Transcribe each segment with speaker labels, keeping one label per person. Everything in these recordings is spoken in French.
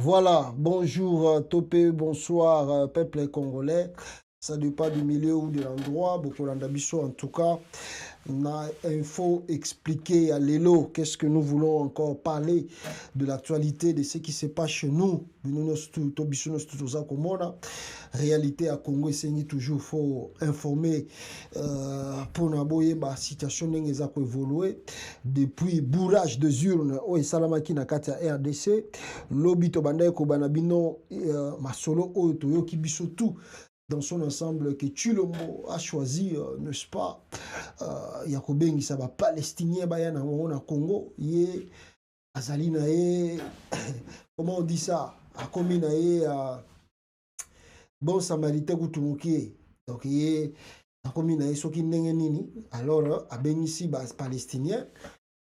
Speaker 1: Voilà, bonjour Topé, bonsoir peuple congolais. Ça dépend du milieu ou de l'endroit. Beaucoup d'ambition en tout cas. On a info expliqué à Lélo. Qu'est-ce que nous voulons encore parler de l'actualité, de ce qui se passe chez nous. Réalité à Congo, c'est toujours faut informer pour n'aboyer la situation n'engeza ko évoluer depuis bourrage de urnes au salamaki na kati ya RDC lobby to bandai ko banabino masolo o toyoki biso tout dans son ensemble que Tshilombo a choisi, n'est-ce pas, Yakobengi Saba palestinien baya na Congo, ye azali na ye, comment on dit ça, a commis na ye bon samaritain kutumukie, donc ye a commis na ye soki ndenge nini, alors abengisi ba palestinien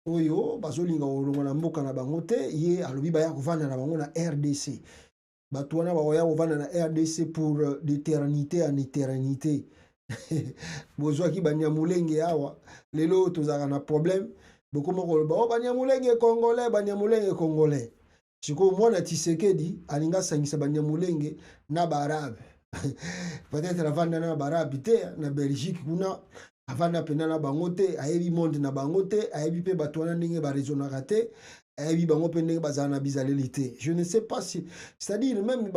Speaker 1: oyo bazolinga olonga na mboka na bango te, ye alobi baya kovanda na bango na RDC. Batouana baoya ovanda na RDC pour d'éternité en éternité. Bozwa ki banyamulenge awa lelo tozaka na problème beaucoup moko ba banyamulenge congolais siko mwana Tshisekedi alinga sangisa banyamulenge na barabe peut-être avanda na barabe te na Belgique kuna avanda pena na bango te ayebi monde na bango te ayebi pe batouana ndenge ba raisonnaka te. Je ne sais pas si, c'est-à-dire même les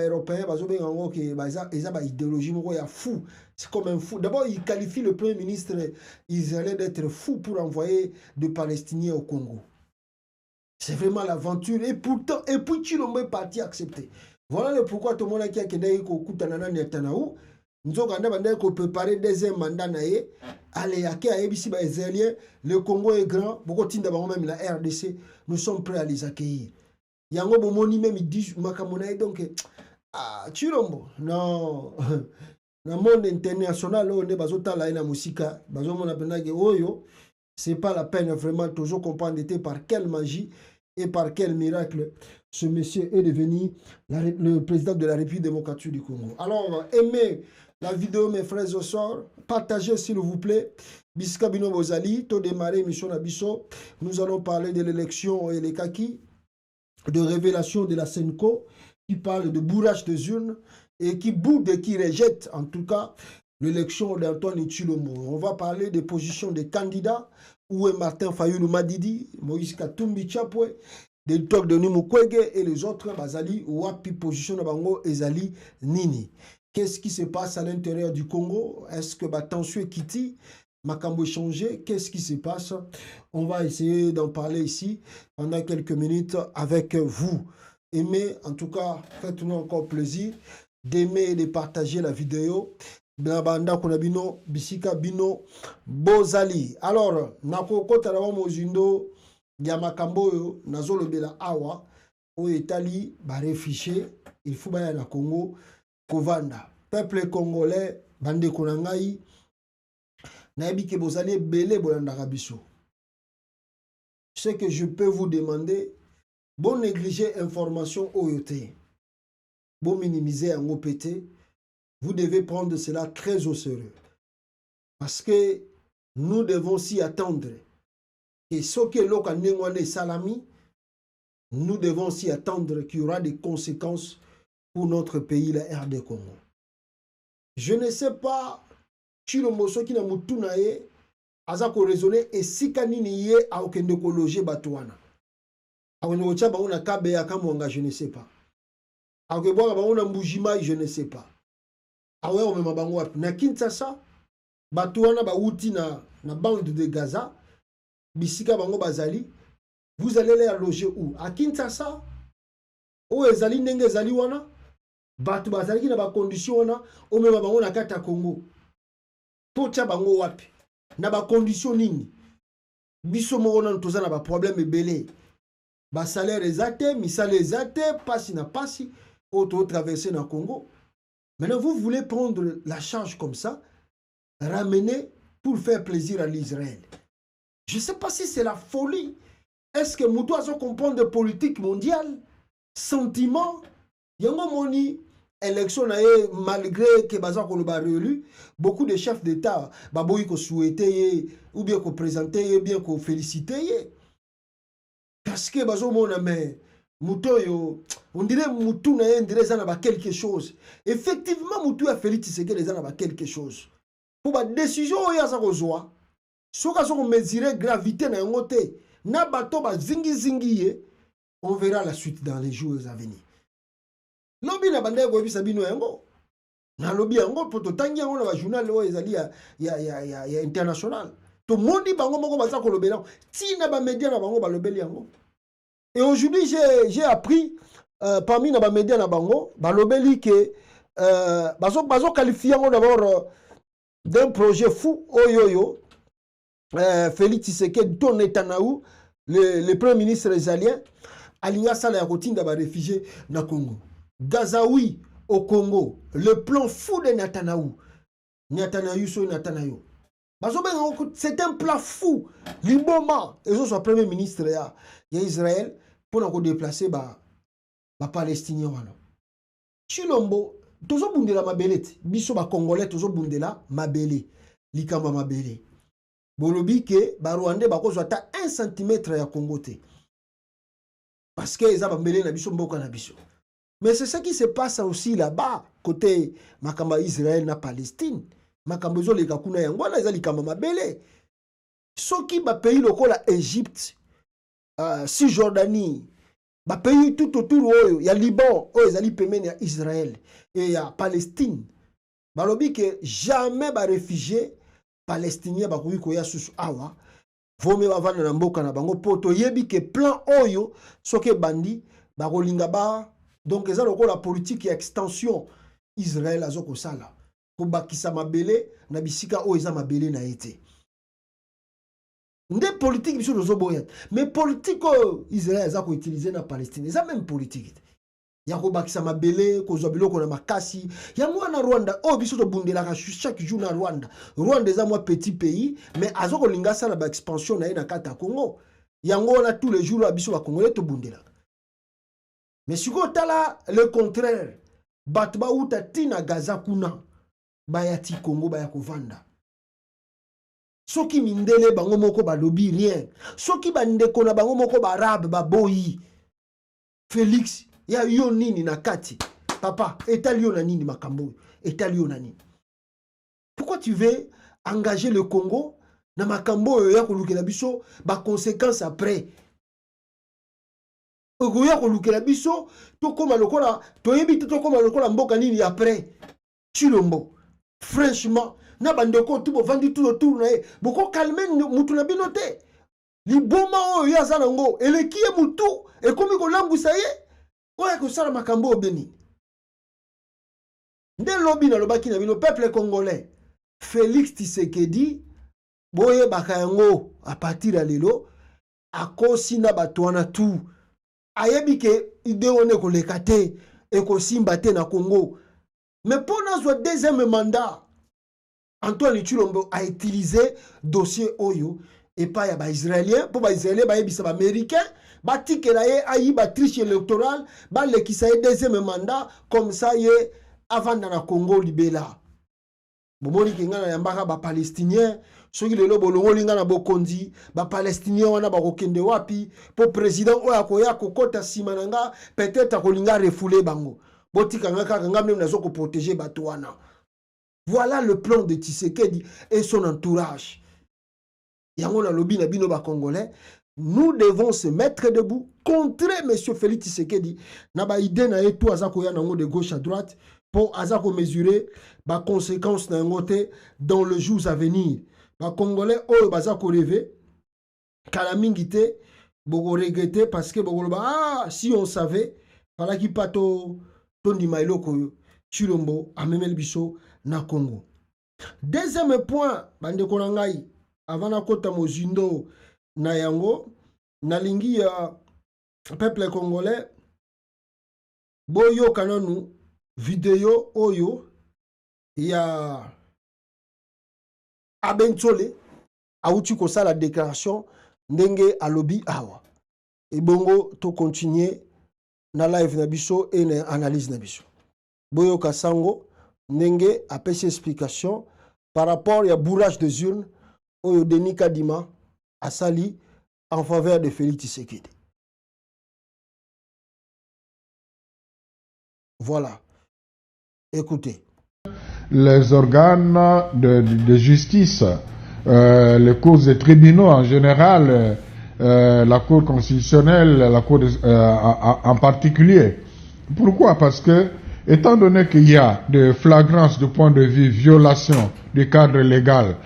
Speaker 1: Européens, ils ont une idéologie fou. C'est comme un fou. D'abord, ils qualifient le Premier ministre israélien d'être fou pour envoyer des Palestiniens au Congo. C'est vraiment l'aventure. Et pourtant, et puis Tshilombo est parti accepter. Voilà le pourquoi tout le monde qui a Netanyahu. Nous avons préparé deuxième mandat. Allez, le Congo est grand. Beaucoup de même la RDC, nous sommes prêts à les accueillir. Yango bomoni même ils disent makamonaï donc Tshilombo non dans le monde international on est bazota la na musika bazomona pendake oyo c'est pas la peine vraiment toujours comprendre par quelle magie et par quel miracle ce monsieur est devenu le président de la République démocratique du Congo. Alors aimez la vidéo mes frères et sœurs, partagez s'il vous plaît. Bisika bino bozali to démarrer mission na biso. Nous allons parler de l'élection et les kaki, de révélation de la Senko, qui parle de bourrage des urnes et qui boude et qui rejette en tout cas l'élection d'Antoine Tshilombo. On va parler des positions des candidats, où est Martin Fayulu Madidi, Moïse Katumbi Chapwe, des talks de Mukwege et les autres, Bazali, Wapi, position de Bango, Ezali, Nini. Qu'est-ce qui se passe à l'intérieur du Congo? Est-ce que tension est quittée? Makambo changé, qu'est-ce qui se passe? On va essayer d'en parler ici pendant quelques minutes avec vous. Aimez, en tout cas, faites-nous encore plaisir d'aimer et de partager la vidéo. Banda Konabino, Bisika Bino, Bozali. Alors, Nakoko Tarawa Mozindo, Yamakambo, Nazolo Bela Awa, au Itali, Baréfiché, il faut bien na Congo, Kovanda. Peuple congolais, Bande Konangaï, Nabi Kebozali, Belé Bolandaka Biso. Ce que je peux vous demander, bon négliger information OET, bon minimiser en OPT, vous devez prendre cela très au sérieux. Parce que nous devons s'y attendre. Et ce que l'on salami, nous devons s'y attendre qu'il y aura des conséquences pour notre pays, la RD Congo. Je ne sais pas, Tshilombo soki na mutuna ye, azako raisonner et si kanini ye a aucun décologie batouana. Awenoko tcha ba una kabe ya kamwanga, je ne sais pas. Awenoko ba una mbujima, je ne sais pas. Awe on mema bango wapi. Na Kinshasa, batouana ba uti na bande de Gaza, bisika bango bazali, vous allez les loger où? À Kinshasa? Ou ezali ndenge ezali wana? Batu bazali na ba condition wana, o mema bango na kata Congo. Pocha bango wapi? Na ba condition nini? Biso moko na toza na ba problème ebele. Ba salaire ezate, misale ezate, pasi na pasi, auto traverser na Congo. Maintenant, vous voulez prendre la charge comme ça, ramener pour faire plaisir à l'Israël. Je ne sais pas si c'est la folie. Est-ce que nous devons comprendre de politique mondiale, sentiment, yango moni, élection malgré que Bazar Koloba réélu, beaucoup de chefs d'État, baboui ko souhaité ou bien ko présenté, bien ko félicité. Parce que Bazar mon mais Mutoyo, on dirait Moutou na dirait ça n'a quelque chose. Effectivement, Moutou a fait Tshisekedi ça n'a quelque chose. Pour la décision oya za kozwa, soka soko mesurer gravité na ngote, na bato ba zingi zingi, on verra la suite dans les jours à venir. Lobby na bande ko bisa bino yango. Na lobby yango poto tangi yango na ba journal o ezali ya international. To mondi bango moko baza ko lobela, ti na ba média na bango ba lobeli yango. Et aujourd'hui, j'ai appris parmi les médias na bango, balobeli que bazo qualifié d'abord d'un projet fou oyoyo Félix Tshisekedi ton Netanyahu le premier ministre israélien alinga sala ya kotinda ba réfugiés na Congo. Gazaoui au Congo, le plan fou de Netanyahu. Netanyahu. C'est un plan fou. Liboma, et ce soit premier ministre ya Israël pour nous déplacer ba Palestinien wana. Chilombo, tozo bundela mabele, biso ba Congolais tozo bundela mabele, likamba mabele. Bolobi ke ba Rwandais ba kozwa ta 1 cm ya Congo te. Parce que eza mabele na biso mboka na biso. Mais c'est ça qui se passe aussi là-bas côté makamba Israël na Palestine. Makambo zo leka kuna yango na eza likamba mabele. Soki ba pays lokola Égypte, Cisjordanie, ba pays tout autour oyo ya Liban, oyo ezali pemene ya Israël et ya Palestine. Balobi que jamais ba réfugié palestinien ba koyi koya susu awa, vome ba vanda na mboka na bango poto yebi que plan oyo soke bandi ba kolinga ba donc eza lokola politique ya extension Israël azoko sala. Ko bakisa mabele na bisika oyo eza mabele na ete. Nde politique biso dozo boya. Mais politique Israël za ko utiliser na Palestine. Eza même politique. Ya ko bakisa mabele ko zo biloko na makasi. Ya mwana Rwanda o biso to bundela chaque jour na Rwanda. Rwanda eza moi petit pays mais azoko linga sala ba expansion na na kata Congo. Yango na tous les jours la biso ba Congolais to bundela. Mais siko tala le contraire. Batba uta tina Gaza kuna. Bayati Congo baya kovanda. Soki mindele bango moko ba lobby rien. Soki bandeko na bango moko ba arabe ba boyi. Félix, ya yo nini na kati? Papa, etalio na nini makambo? Etalio na nini? Pourquoi tu veux engager le Congo na makambo ya kolukela biso ba conséquences après? Ogoya kolukela biso to koma lokola to yebi to koma lokola mboka nini après? Chilombo. Franchement, na bandeko tout bo vandi tout autour na e boko calmer mutu na binote liboma oyo ya zanango elekie mutu e komi ko lambusa ye oya ko sala makambo obeni nde lobi na lobaki na bino peuple congolais Félix Tshisekedi boye bakayango a partir ya lelo akosi na batwana tout ayebi ke ide one ko lekate e ko simba te na Congo. Mais pour notre deuxième mandat, Antoine Tshilombo a utilisé dossier Oyo et pas ya ba Israélien pour ba Israélien ba yebisa ba Américain ba tikela ye ayi ba triche électorale ba lekisa ye deuxième mandat comme ça ye avant dans la Congo libela. Bomoni kinga na yambaka ba Palestinien soki lelo bolongo linga na bokondi ba Palestinien wana ba kokende wapi pour président oya koya kokota simananga peut-être kolinga refouler bango. Voilà le plan de Tshisekedi et son entourage. Nous devons se mettre debout contre M. Félix Tshisekedi. Naba idée na eto azakoya nango de gauche à droite pour azako mesurer ba conséquences na ngote dans les jours à venir. Ba Congolais oyo bazako rêver kala mingite boko regretter parce que boko ba si on savait para ki pato Tondi Mailoko Chilombo amemel biso na Congo. Deuxième point, bande konangai avant na kota mozindo na yango nalingi ya peuple congolais boyo kananu vidéo oyo ya Abentole auti ko sala déclaration ndenge alobi awa. Et bongo to continuer na live na biso et na analyse na biso. Boyo Kasango ndenge apesi explication par rapport ya bourrage des urnes oyo Denis Kadima asali en faveur de Félix Tshisekedi. Voilà. Écoutez.
Speaker 2: Les organes de justice, les cours et tribunaux en général, la Cour constitutionnelle, la Cour en particulier. Pourquoi? Parce que, étant donné qu'il y a de flagrances du point de vue violation du cadre légal,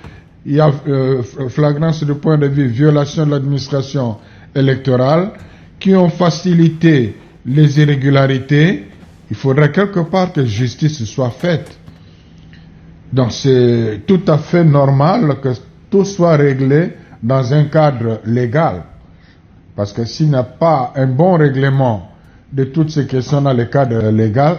Speaker 2: il y a flagrance du point de vue violation de l'administration électorale qui ont facilité les irrégularités, il faudrait quelque part que justice soit faite. Donc c'est tout à fait normal que tout soit réglé dans un cadre légal. Parce que s'il n'y a pas un bon règlement de toutes ces questions dans le cadre légal,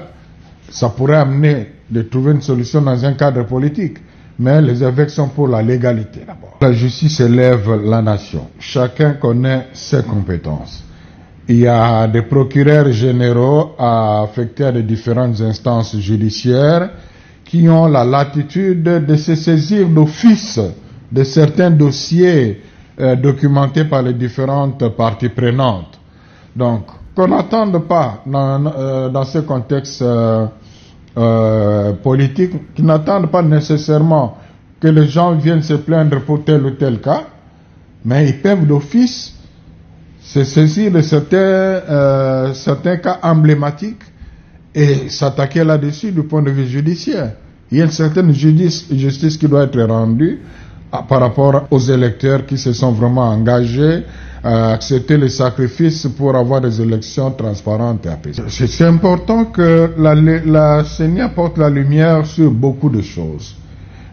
Speaker 2: ça pourrait amener de trouver une solution dans un cadre politique. Mais les évêques sont pour la légalité d'abord. La justice élève la nation. Chacun connaît ses compétences. Il y a des procureurs généraux affectés à des différentes instances judiciaires qui ont la latitude de se saisir d'office de certains dossiers documentés par les différentes parties prenantes. Donc, qu'on n'attende pas dans ce contexte politique, qu'ils n'attendent pas nécessairement que les gens viennent se plaindre pour tel ou tel cas, mais ils peuvent d'office se saisir de certains cas emblématiques et s'attaquer là-dessus du point de vue judiciaire. Il y a une certaine justice qui doit être rendue par rapport aux électeurs qui se sont vraiment engagés à accepter les sacrifices pour avoir des élections transparentes et apaisées. C'est important que la CENI apporte la lumière sur beaucoup de choses.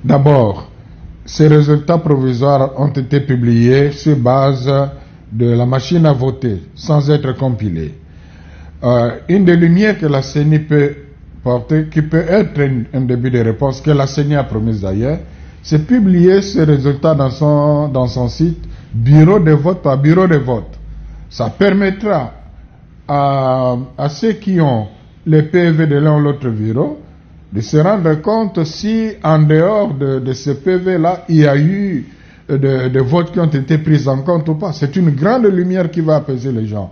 Speaker 2: D'abord, ces résultats provisoires ont été publiés sur base de la machine à voter, sans être compilés. Une des lumières que la CENI peut porter, qui peut être un début de réponse, que la CENI a promise d'ailleurs, c'est publier ces résultats dans son site, bureau de vote par bureau de vote. Ça permettra à ceux qui ont les PV de l'un ou l'autre bureau de se rendre compte si, en dehors de ce PV-là, il y a eu de votes qui ont été pris en compte ou pas. C'est une grande lumière qui va apaiser les gens.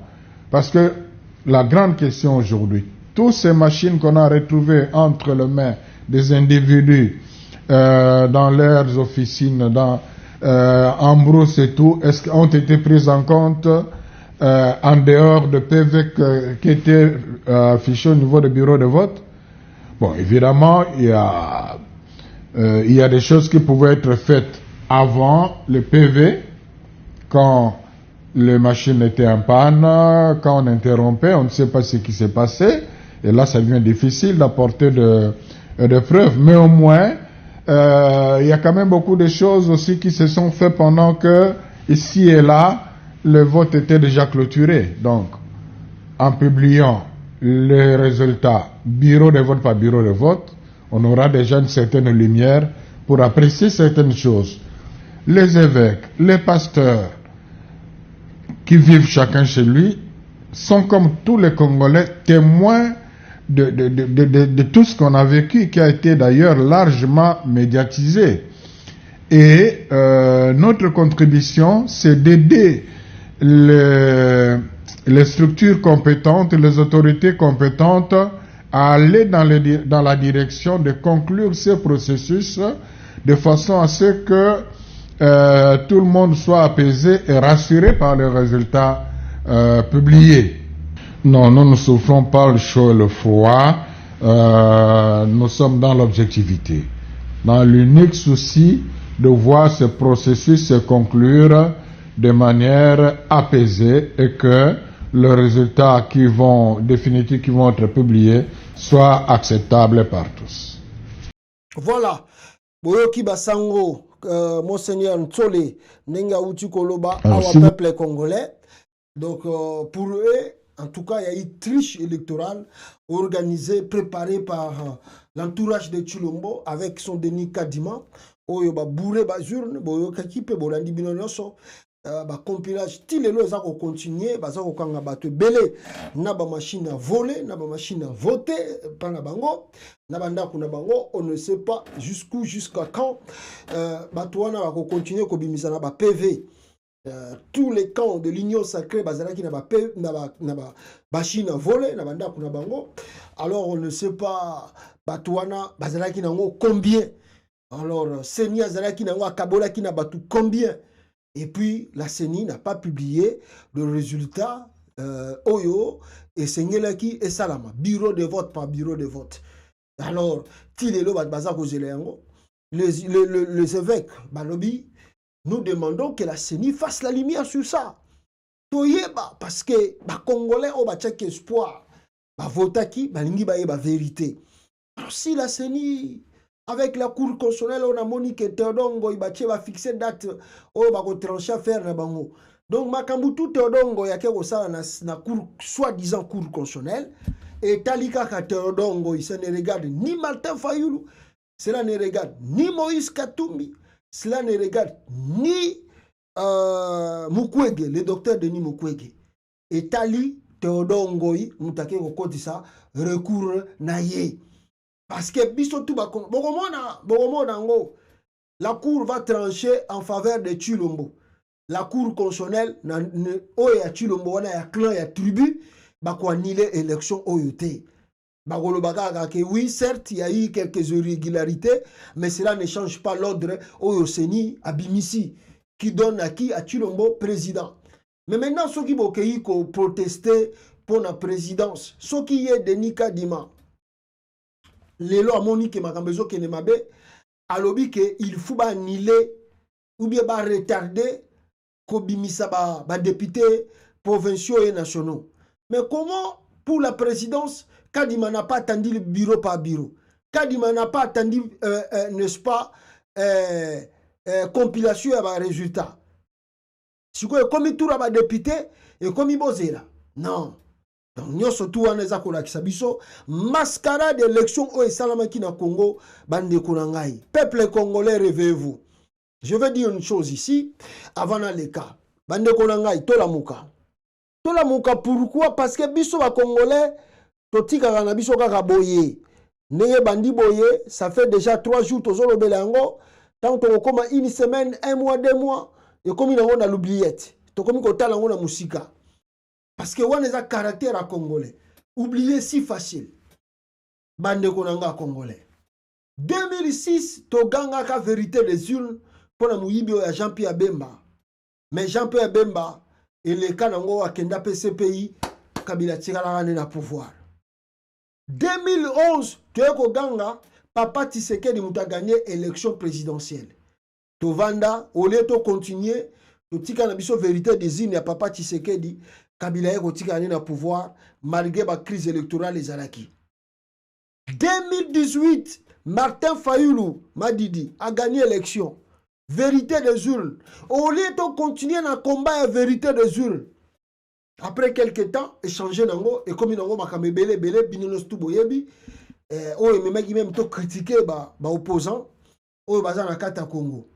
Speaker 2: Parce que la grande question aujourd'hui, toutes ces machines qu'on a retrouvées entre les mains des individus dans leurs officines, en brousse et tout, est-ce qu'ont été prises en compte en dehors de PV qui étaient affichés au niveau des bureaux de vote? Bon, évidemment, il y a des choses qui pouvaient être faites avant le PV, quand les machines étaient en panne, quand on interrompait, on ne sait pas ce qui s'est passé, et là ça devient difficile d'apporter de preuves, mais au moins, il y a quand même beaucoup de choses aussi qui se sont faites pendant que, ici et là, le vote était déjà clôturé. Donc, en publiant les résultats, bureau de vote par bureau de vote, on aura déjà une certaine lumière pour apprécier certaines choses. Les évêques, les pasteurs, qui vivent chacun chez lui, sont comme tous les Congolais témoins de tout ce qu'on a vécu, qui a été d'ailleurs largement médiatisé. Et notre contribution, c'est d'aider les structures compétentes, les autorités compétentes à aller dans la direction de conclure ce processus de façon à ce que tout le monde soit apaisé et rassuré par les résultats publiés. Non, nous ne souffrons pas le chaud et le froid, nous sommes dans l'objectivité, dans l'unique souci de voir ce processus se conclure de manière apaisée et que les résultats définitifs qui vont être publiés soient acceptables par tous.
Speaker 1: Voilà. Boyoki Basango, Monseigneur Ntsole, Nenga Uti Koloba, Awa peuple congolais. Donc, pour eux, en tout cas, il y a eu triche électorale organisée, préparée par l'entourage de Chilombo avec son Denis Kadima. Oyo ba bourré ba urne, boyo kakipe bolandi bino nyonso. Ba compilage tilelo za ko continuer, baza ko kanga bato belé na ba machine à voler, na ba machine à voter pana bango, na banda kuna bango, on ne sait pas jusqu'à quand bato wana ba ko continuer ko bimisa na ba PV. tous les camps de l'Union sacrée, bazalaki na ba bachine volé, na banda kuna bango. Alors on ne sait pas, Batouana, bazalaki nango combien. Alors, Seni azalaki nango akabolaki na batu combien. Et puis, la CENI n'a pas publié le résultat Oyo et Sengelaki et Salama. Bureau de vote par bureau de vote. Alors, les évêques, Balobi, nous demandons que la CENI fasse la lumière sur ça. Toyeba, parce que les Congolais ont un espoir. Votaki, balingi ba vérité. Alors, si la CENI, avec la Cour constitutionnelle, on a monique Théodongo, il va fixer date, on va trancher faire na bango. Donc, Makambutu Théodongo, il y a quelque chose na cour, soi-disant Cour constitutionnelle, et Talika Théodongo, il ne regarde ni Martin Fayoulou, cela ne regarde ni Moïse Katumbi, cela ne regarde ni Mukwege, le docteur Denis Mukwege. Et Tali Théodongo, Moutake Rokodisa, recours naye. Parce que la Cour va trancher en faveur de Chilombo. La Cour constitutionnelle, il Chilombo, il y a clan, il y a tribu, il y a l'élection OUT. Oui, certes, il y a eu quelques irrégularités, mais cela ne change pas l'ordre OUCNI à Bimissi, qui donne à qui? À Chilombo, président. Mais maintenant, ceux qui ont protesté pour la présidence, ceux qui est Denis Kadima, les lois Monique Makambezo Kenemabe, alobi que il faut annuler ou bien retarder Kobimisa ba député provinciaux et nationaux. Mais comment pour la présidence, Kadima n'a pas attendu le bureau par bureau? Kadima n'a pas attendu, n'est-ce pas, compilation à résultat. Si vous comme il tourne à député et comme il bosse là. Non. Donc, nous surtout en mascarade d'élection au Salamaki na Congo, bande Konangai. Peuple congolais, réveillez-vous. Je vais dire une chose ici, avant dans les cas. Bande Konangai, Tolamuka. Tolamuka, pourquoi? Parce que biso ba congolais, totika kana biso kaka boye. Neye bandi boye, ça fait déjà 3 jours, tozolo belango. Tant que tu as une semaine, 1 mois, 2 mois, et comme il a l'oubliette. Tu as comme la musika. Parce que on a un caractère à Congolais. Oublier si facile. Bande konanga Congolais. 2006, Toganga ka vérité des urnes pour la mouibio à Jean-Pierre Bemba. Mais Jean-Pierre Bemba, et le kanango à Kenda PCPI, Kabila Tirala na pouvoir. 2011, Toyoko Ganga, Papa Tshisekedi mouta gagné élection présidentielle. Tovanda, au lieu de continuer, Totika na biso vérité des urnes à Papa Tshisekedi, Kabila est na pouvoir malgré la crise électorale des Alaki. 2018, Martin Fayoulou, Madidi, a gagné l'élection. Vérité des urnes. Au lieu de continuer à combat la vérité des urnes. Après quelques temps, échanger nango et comme nango makame belé binonos tout boyebi même to critiquer ba opposant o bazana kata Congo.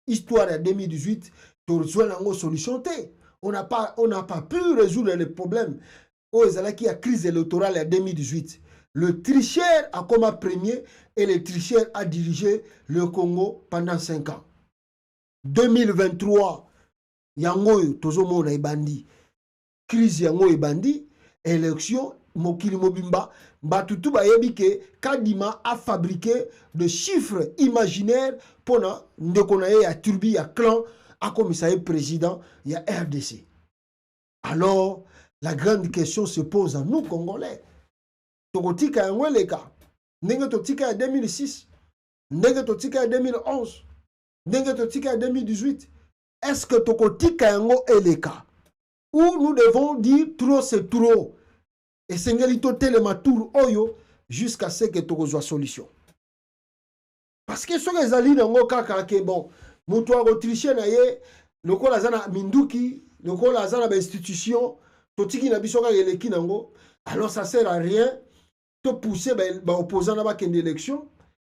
Speaker 1: Histoire de 2018, to rejoindre nango solution té. On n'a pas pu résoudre les problèmes. Aux Alaki a crise électorale en 2018. Le tricheur a comme premier et le tricheur a dirigé le Congo pendant 5 ans. 2023, yangoyo tozomo na ibandi. Crise yango ibandi, élection, mokili mobimba, batutu bayebi ke Kadima a fabriqué de chiffres imaginaires pour na ndekonaye ya turbi ya clan a commissaire président il y a RDC. Alors, la grande question se pose à nous, Congolais. Tokotika yango leka. Ndenge totika ya 2006. Ndenge totika ya 2011. Ndenge totika ya 2018. Est-ce que tokotika yango eleka? Ou nous devons dire trop c'est trop. Et sengelito telema tour oyo jusqu'à ce que tokozwa solution. Parce que ce que zali nango kaka ke bon, mutu a tricher na ye, lokola zana minduki, lokola zana ba institution, totiki na biso ka eleki nango, alors ça sert à rien de pousser ba opposants na ba kende élection.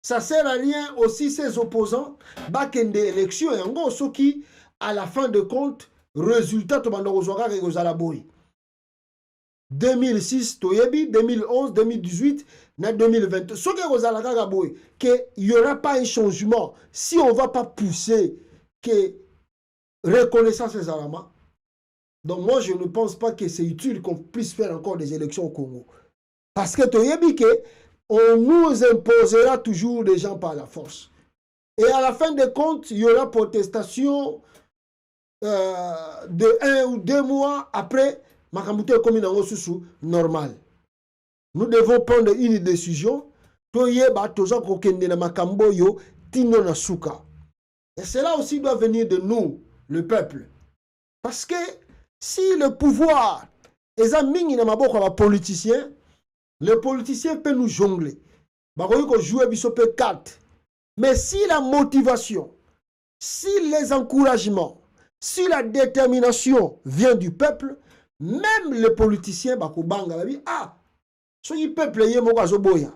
Speaker 1: Ça sert à rien aussi ces opposants ba kende élection yango soki à la fin de compte résultat to bando kozwaka ke kozala boy. 2006 toyebi, 2011, 2018, na 2020. Ce que vous allez qu'il n'y aura pas un changement si on ne va pas pousser que reconnaissance ces alarmes. Donc moi, je ne pense pas que c'est utile qu'on puisse faire encore des élections au Congo. Parce que on nous imposera toujours des gens par la force. Et à la fin des comptes, il y aura protestation de 1 ou 2 mois après, Makambuto est comme normal. Nous devons prendre une décision. Et cela aussi doit venir de nous, le peuple. Parce que si le pouvoir est à la politicien, le politicien peut nous jongler. Jouer bisopé 4. Mais si la motivation, si les encouragements, si la détermination vient du peuple, même les politiciens, ah, ce peuple est moko azoboya.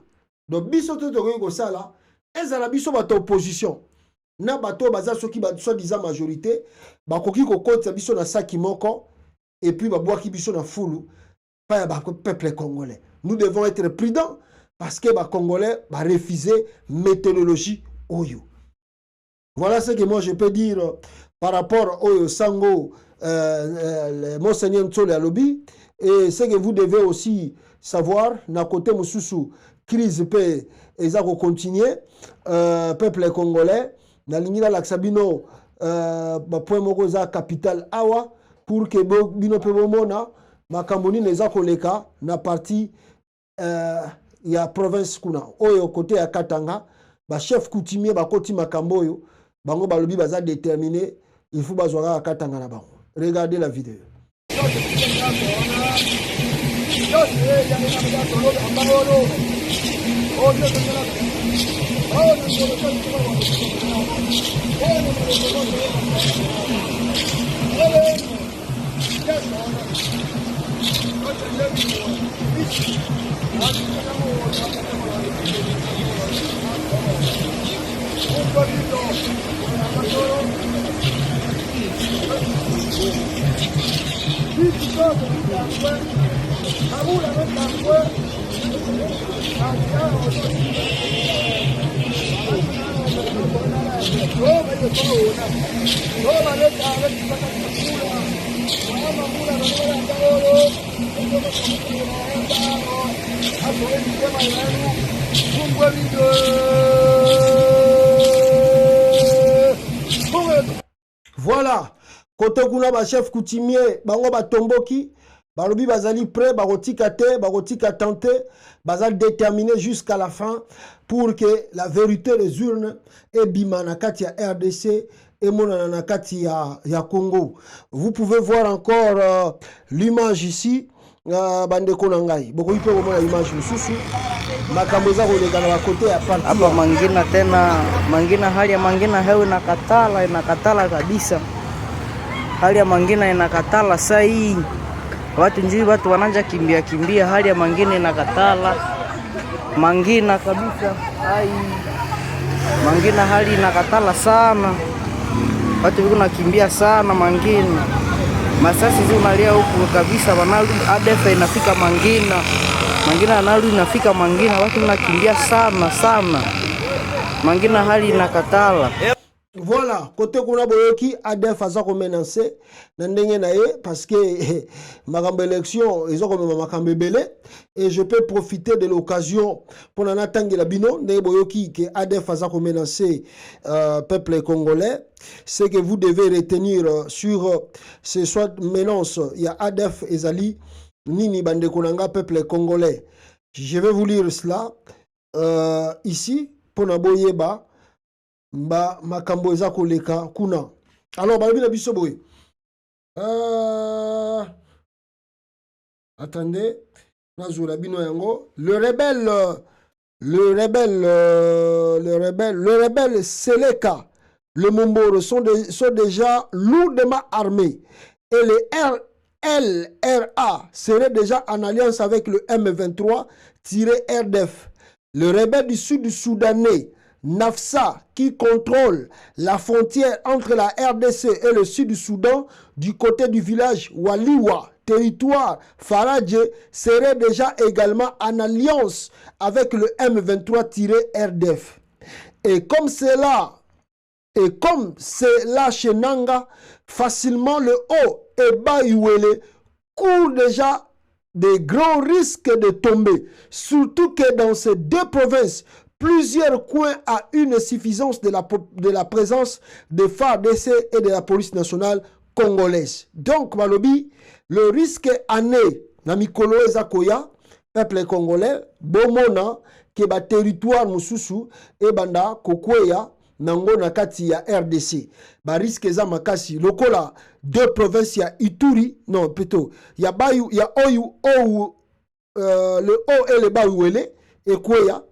Speaker 1: Donc biso to ko sala, ezala biso bato opposition. Na bato baza soki ba soi-disant majorité, bakoki ko kota biso na saki moko et puis babwaki biso na fulu pa ya ba peuple congolais. Nous devons être prudents parce que les Congolais va refuser méthodologie Oyo. Voilà ce que moi je peux dire par rapport au Sango, Monseigneur Ntsole Alobi. Et ce que vous devez aussi savoir, na côté Moussousou, crise peut continuer, peuple congolais, na lingina laksabino, point mokoza capital awa, pour que bino pebomona, makamboni neza koleka, na partie, ya province kuna oyo côté ya Katanga ba chef coutumier ba koti makambo oyo bango balobi baza déterminé il faut bazwaka Katanga na bango. Regardez la vidéo. Voilà, côté kuna ba chef coutumier bango ba tomboki balobi bazali prêt barotika te barotika tenter bazali déterminé jusqu'à la fin pour que la vérité des urnes et bimana kati ya RDC et monana kati ya Congo. Vous pouvez voir encore l'image ici. Bandeko na ngai boko ipe komona image mususu makambo za koleka na kote ya parti
Speaker 3: hapa Mangina. Tena Mangina, hali ya Mangina hewa inakatala kabisa. Hali ya Mangina inakatala saa hii, watu njui watu wananja kimbia, hali ya Mangina inakatala Mangina kabisa. Hai Mangina hali inakatala sana, watu wiko nakimbia sana Mangina. Masasi zinalia huku kabisa, wanalu ADF inafika Mangina analu inafika Mangina, watu wanakimbia sana Mangina, hali inakatala.
Speaker 1: Voilà, côté kuna boyoki ADF aza ko menacer na ndenge na ye parce que makambo élection ils ont comme makambo belé et je peux profiter de l'occasion pour en attendre la bino ndenge boyoki que ADF aza ko menacer peuple congolais. Ce que vous devez retenir sur ce soit menace il y a ADF ezali nini bande konanga peuple congolais. Je vais vous lire cela ici pour na boyeba ba makambo eza koleka kuna. Alors balobi na biso boye attendez nazola bino yango le rebelle Seleka, le Momboro sont déjà lourdement armés et les LRA seraient déjà en alliance avec le M23-RDF. Le rebelle du sud du Soudanais Nafsa, qui contrôle la frontière entre la RDC et le sud du Soudan, du côté du village Waliwa, territoire Faradje, serait déjà également en alliance avec le M23-RDF. Et comme cela Et comme c'est là chez Nanga, facilement le haut et bas Iwele courent déjà des grands risques de tomber. Surtout que dans ces deux provinces, plusieurs coins a une insuffisance de la présence des FARDC et de la police nationale congolaise. Donc, Malobi, le risque anné, Namikolo Ezakoya, peuple congolais, Bomona, Keba territoire Mususu, et Banda, Kokweya, Nango Nakati ya RDC. Ba risque za makasi. Lokola, deux provinces, ya Ituri, non, plutôt, ya Bayou, ya Oyu, le O et le Bayouele, et Kweya.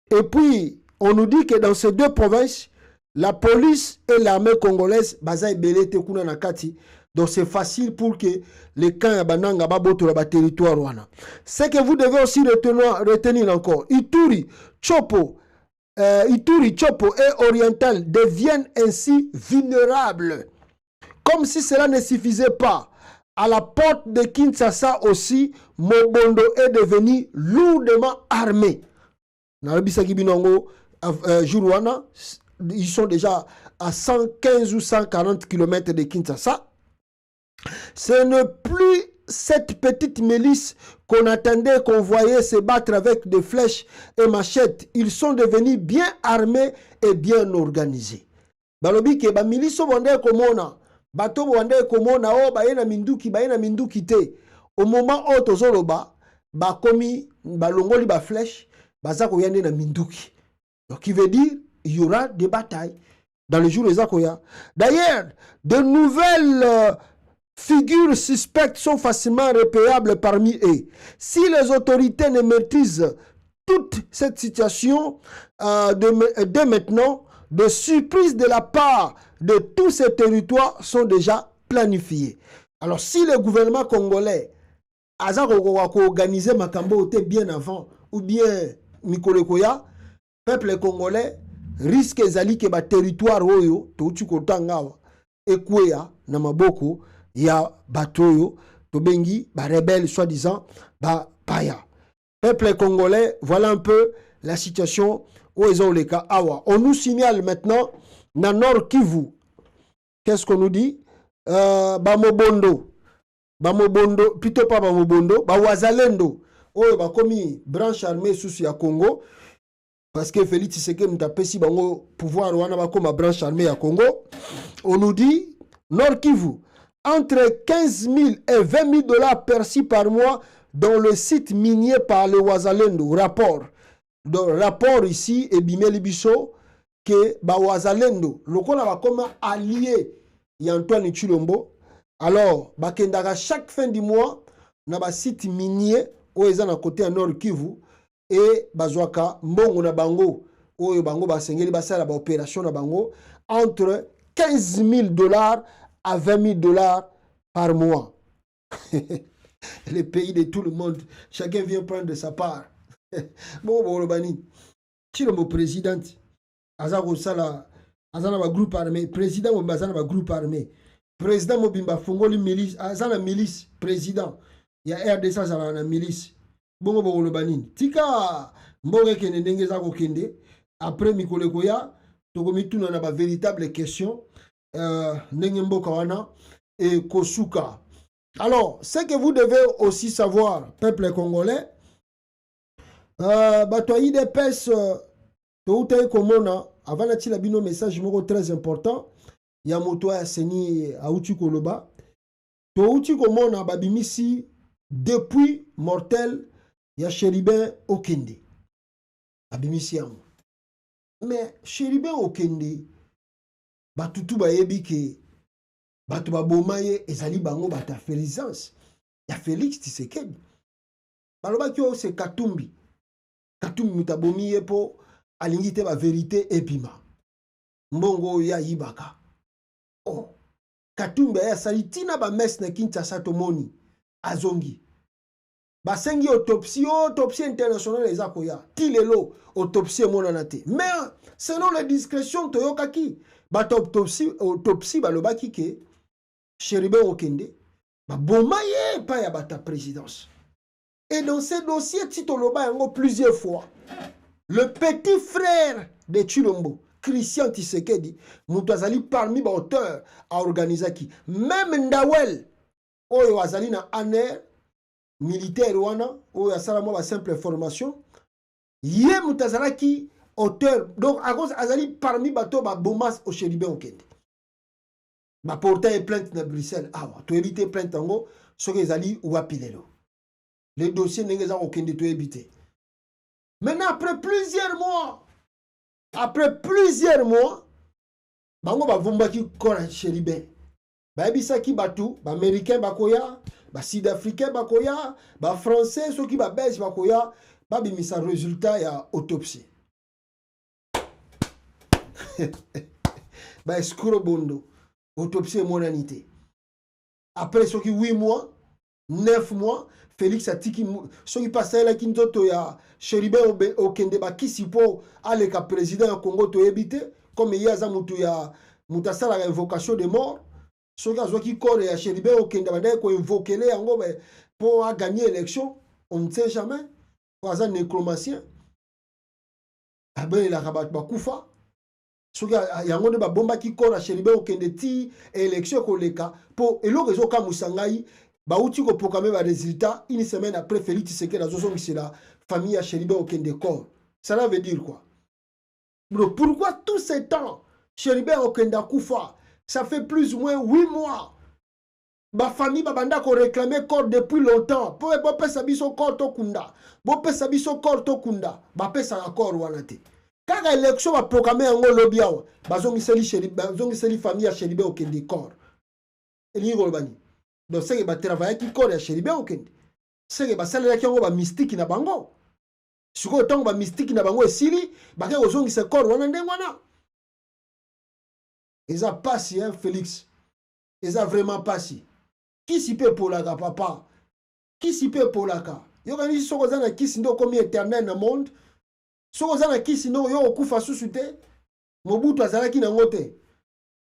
Speaker 1: Et puis, on nous dit que dans ces deux provinces, la police et l'armée congolaise, Bazaï Belete Kuna Nakati, donc c'est facile pour que les camps ya Bananga Baboto la territoire wana. Ce que vous devez aussi retenir encore, Ituri, Chopo et Oriental deviennent ainsi vulnérables. Comme si cela ne suffisait pas. À la porte de Kinshasa aussi, Mobondo est devenu lourdement armé. Ils sont déjà à 115 ou 140 km de Kinshasa. Ce n'est plus cette petite milice qu'on attendait, qu'on voyait se battre avec des flèches et machettes. Ils sont devenus bien armés et bien organisés. Balobi ke ba milice bande komona, bato bande komona o bayena minduki te. Au moment où tozoloba, ba komi balongoli ba flèche, baza koyande na minduki. Donc il veut dire il y aura des batailles dans les jours des Akoya. D'ailleurs, de nouvelles figures suspectes sont facilement repérables parmi eux. Si les autorités ne maîtrisent toute cette situation dès maintenant, de surprises de la part de tous ces territoires sont déjà planifiées. Alors si le gouvernement congolais a organisé Makambo bien avant, ou bien Mikolo Koya, peuple congolais risque zali ke ba territoire oyo touti kotangawa ekweya na maboko ya batoyo tobengi ba rebelle soi-disant ba paya. Peuple congolais, voilà un peu la situation où ils ont les cas awa. On nous signale maintenant na Nord Kivu. Qu'est-ce qu'on nous dit? Bamobondo, plutôt pas Bamobondo, Wazalendo. Oh, ba komi branche armée sous ya Congo. Parce que Félix Tshisekedi Mutapesi bango pouvoir wana ba comme branche armée à Congo. On nous dit Nord Kivu, entre 15 000 et 20 000 dollars perçus par mois dans le site minier par le Wazalendo. Rapport. Donc, rapport ici, et Bimeli Bisso, que ba Wazalendo, lokola ba comme allié y Antoine Chilombo. Alors, ba kendaka chaque fin du mois, na ba site minier, où ils sont à côté à Nord Kivu. Et bazwaka mbongo na bango oyo bango basengeli basala ba opération na bango entre 15 000 dollars à 20 000 dollars par mois. Le pays de tout le monde, chacun vient prendre sa part. Bon bolobani Chilombo président azako sala azana ba groupe armé, président mo bazana ba groupe armé, président Mobimba fongoli milice azana milice, président ya RDC azana na milice. Bongo bongo banini tika mboge kende ndenge za kokende après Mikolo Koya tokomituna na ba véritable question ndenge mboka wana et kosuka. Alors ce que vous devez aussi savoir, peuple congolais, bato IDPS to utaye komona avant na tila bino message moko très important ya moto ya seni auti koloba to uti komona babimisi depuis mortel ya Chéribin Okende abimisi yango. Mais Chéribin Okende batutu bayebi ke batu babomaye ezali bango bata Félix ya Félix Tshisekedi baloba ki o se Katumbi mutabomi yepo alingi te ba vérité epima mbongo ya yibaka. Oh Katumbi ya salitina ba mes na Kinshasa tomoni azongi basengi autopsie internationale les akoya tilelo autopsie monanate. Mais selon les discrétions toyokaki bata autopsie balobaki ke Chéribin Okende ba bomaye pa ya bata présidence. Et dans ce dossier titoloba yango plusieurs fois le petit frère de Chilombo Christian Tshisekedi mutu azali parmi ba auteur a organisaki même Ndawel oyo azali na aner militaire wana oyo asala mo ba simple formation ye mutu azalaki auteur donc azali parmi bato ba bomas au Chéribin okende ba porter plainte na Bruxelles awa to éviter plainte ngo soki ezali wapi lelo les dossiers ndenge za okende to éviter. Maintenant après plusieurs mois bango bavumbaki kora Chéribin bayebisaki batu ba américain bakoya ba sud-africain bakoya ba français soki ba belge bakoya babimisa résultat ya autopsie ba escroc bondo autopsie monanité après soki 8 mois 9 mois Félix atiki soki passé la kinzoto ya Chéribin okende ba kisi po aleka président ya Congo to ebité comme yaza mutu ya mutasala la invocation de mort soki azwaki corps ya Chéribin okende ba ko invoquer yango pour gagner élection on ne sait jamais pour un nécromancien abel la rabat bakufa soki yango ne ba bomba ki corps ya Chéribin okende ti élection koleka pour eloko ezoka musangai bauti ko proclamer ba résultat une semaine après Félix Tshisekedi azosongi c'est la famille à Chéribin okende corps. Cela veut dire quoi? Donc pourquoi tout ce temps Chéribin okende kufa? Ça fait plus ou moins 8 mois. Ma famille babanda ko réclamer corps depuis longtemps. Pour pesa biso corps to kunda. Bo pesa biso corps to kunda. Ba pesa corps wana te. Quand l'élection va proclamer en lobby awa, bazongi seli Chéribin, bazongi seli famille à Chéribin okende corps. Eli ngolbani. Donc c'est que ba travailler qui corps ya Chéribin okende. C'est que ba sala ki ngo ba mystique na bango. Siko tongo ba mystique na bango esili, ba ke ozongi se corps wana ndengwana. Eza pasi hein Félix. Eza vraiment pasi. Qui s'y peut pour la papa? Qui s'y peut pour la ka? Yo kanisi soko zana kisi ndo komi éternel na monde. Soko zana kisi ndo yo okufa susu te. Mobutu azalaki na ngote.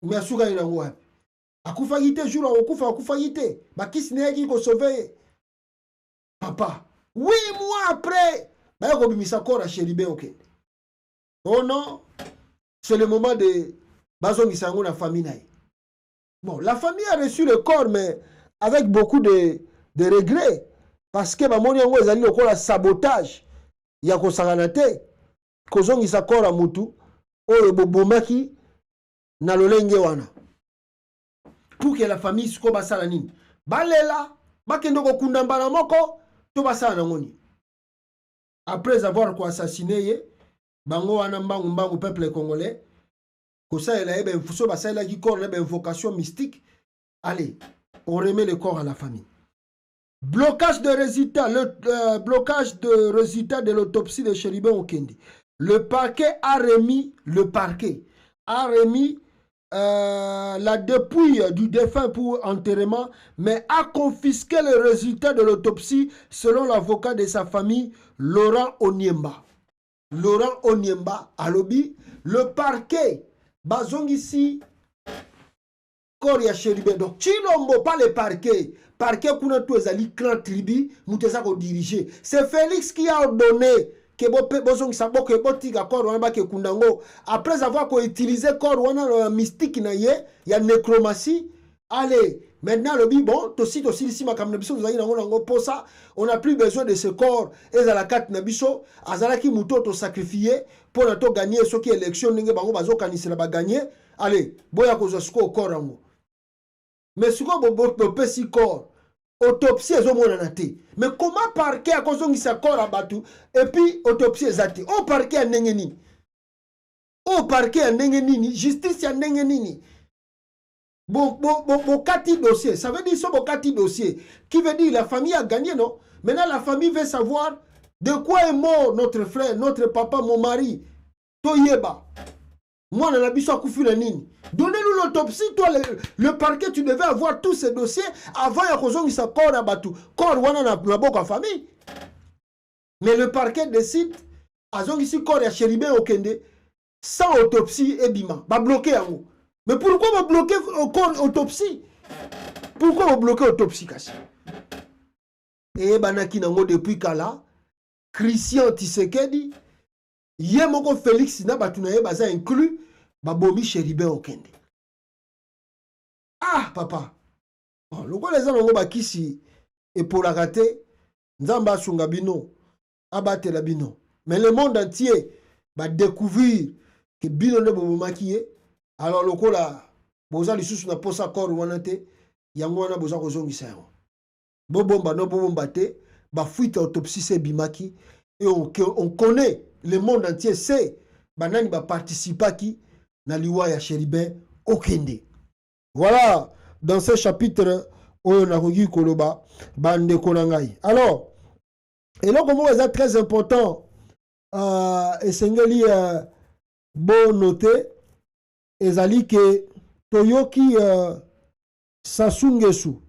Speaker 1: Mais asuka ina ngwa. Akufa yite jour akufa yite. Ba kisi ne yaki ko sauver. Papa, 8 mois après, ba yo ko bimisa kora Chéribin okende. Oh non, c'est le moment de bazongi sango na famille naï. Bon, la famille a reçu le corps mais avec beaucoup de regrets parce que bamoni yango ezali lokola sabotage ya ko sakana te kozongi sa corps mutu oyo bobomaki na lolenge wana. Pour que la famille siko basala nini balela bakendo ko kunda mbala moko to basala ngoni après avoir quoi assassiné ye bango wana mbangu peuple congolais ko ça ela ebe fuso basala ki corps ebe invocation mystique. Allez, on remet le corps à la famille. Blocage de résultats, blocage de résultats de l'autopsie de Chéribin okende. Le parquet a remis la dépouille du défunt pour enterrement, mais a confisqué le résultat de l'autopsie selon l'avocat de sa famille, Laurent Onyemba. Laurent Onyemba, alobi, le parquet, bazong ici, Koria Chéribin. Donc, Chilombo, pas le parquet. Parquet, kuna tout ezali clan tribu, mouteza ko diriger. C'est Félix qui a ordonné que bozong sabo que botika corps wana ke kundango après avoir utilisé corps wana mystique na ye ya nécromancie. Allez, maintenant le bon tosi ici makamna biso zali nango pour ça on n'a plus besoin de ce corps et à la carte na biso azalaki muto to sacrifier pour na to gagner ce qui élection ndenge bango bazo kanisela ba gagner. Allez, boya ko zosko corps ngo mais suko bo pesi corps autopsie ezomona te. Mais comment parquet a kozongisa corps à batu et puis autopsie ezati o parquet a ndenge nini? O parquet a ndenge nini? Justice a ndenge nini? Bon kati dossier, ça veut dire so kati dossier qui veut dire la famille a gagné non? Maintenant la famille veut savoir de quoi est mort notre frère, notre papa, mon mari. Toyeba. Moi on a biso akufila nini? Donnez-nous l'autopsie, toi le parquet, tu devais avoir tous ces dossiers avant ya kozongisa corps à batu. Corps wana na boka famille. Mais le parquet décide azongisi corps ya Chéribin okende sans autopsie et bima. Ba bloquer yango. Mais pourquoi va bloquer au corps autopsie? Pourquoi va bloquer autopsie kasi? Et banaki nango depuis kala Christian Tshisekedi Yemoko Félix na batu na ye baza inclus babomi Chéribin Okende. Ah papa, bon, lokola eza nango bakisi epolaka te, nzambe asunga bino abatela bino, mais le monde entier va découvrir que bino ne bobomaki ye. Alors lokola boza lisusu na posa corps wana te, yango wana boza kozongisa yango. Bobomba no bobomba te, ba fuite autopsie se bimaki, et on connaît, le monde entier sait banani ba participaki na liwa ya Chéribin Okende. Voilà dans ce chapitre oyo nakoki koloba bande konangai. Alors et là comment c'est très important esengeli bon noter ezali que toyoki Sassou Nguesso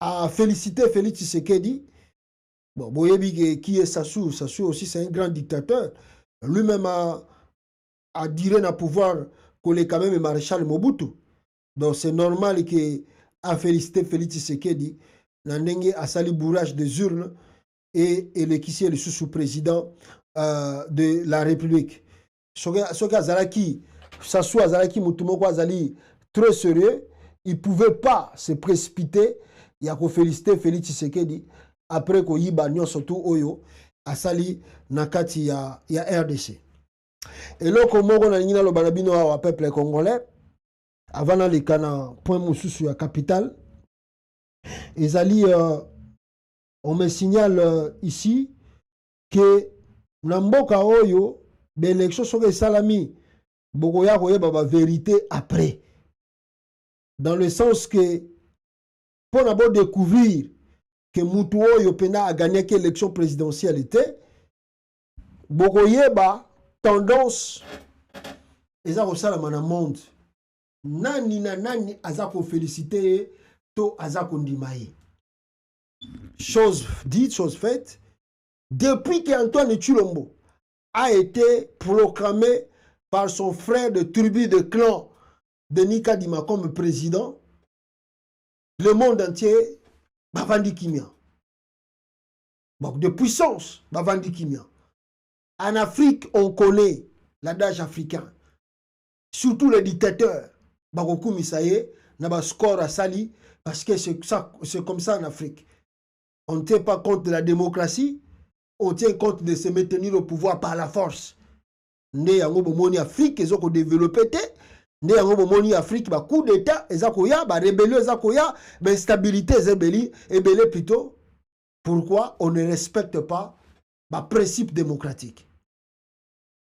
Speaker 1: a félicité Félix Tshisekedi. Bon, boyebi qui est Sassou? Sassou aussi c'est un grand dictateur. Lui-même a diré na pouvoir qu'on est quand même maréchal Mobutu. Donc c'est normal que a félicité Félix Tshisekedi nandenge a sali bourrage des urnes et le qui est le sous-président de la République. Soka Zalaki, Sassou Azalaki Mutumoko Azali très sérieux, il ne pouvait pas se précipiter. Il a félicité Félix Tshisekedi après qu'il y ait surtout Oyo a sali nakati ya RDC. Et là, comme on a dit le banabino au peuple congolais, avant d'aller à point Moussou à capitale, Ezali, on me signale ici que Namboka Oyo, l'élection sur les salami, Bogoya Roye Baba vérité après. Dans le sens que, pour d'abord découvrir que Moutou Oyo Pena a gagné quelle élection présidentielle était, Bogoyeba tendance, Eza Rosala Mana monde. Nani na nani azako félicité to azako ndimaye. Chose dite, chose faite. Depuis qu'Antoine Tshilombo a été proclamé par son frère de tribu de clan de Nikadima comme président, le monde entier bavandi kimia. Donc de puissance bavandi kimia. En Afrique, on connaît l'adage africain. Surtout les dictateurs. Barokou Misaye, n'a score à Sali, parce que c'est comme ça en Afrique. On ne tient pas compte de la démocratie, on tient compte de se maintenir au pouvoir par la force. Né yango bomoni Afrique, ils ont développé, né yango bomoni Afrique, ba coup d'état, ils ont ba rébellion, ils ont ba instabilité, ils ont plutôt. Pourquoi on ne respecte pas ba principe démocratique?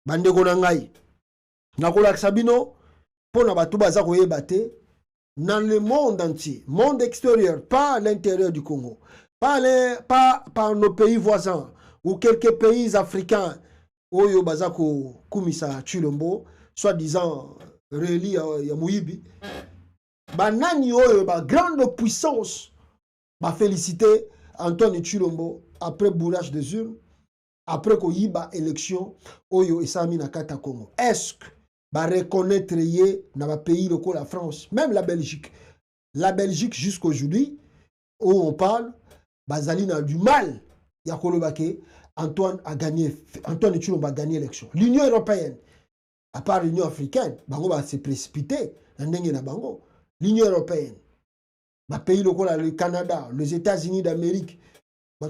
Speaker 1: Bande konangai, nakola sabino. Pour dans le monde entier, monde extérieur, pas à l'intérieur du Congo, pas par nos pays voisins ou quelques pays africains, Oyo Bazako Kumisa Tshilombo, soi-disant relié à Mouibi, Banani Oyo, grande puissance, félicité Antoine Tshilombo après bourrage des urnes, après qu'il y ait élection, Oyo et Sami Nakata Congo. Est-ce que reconnaître dans le pays local, la France, même la Belgique. La Belgique, jusqu'aujourd'hui, où on parle, Bazali a du mal. Antoine Tshilombo a gagné l'élection. L'Union européenne, à part l'Union africaine, Bango va se précipiter. L'Union européenne, le pays local, le Canada, les États-Unis d'Amérique,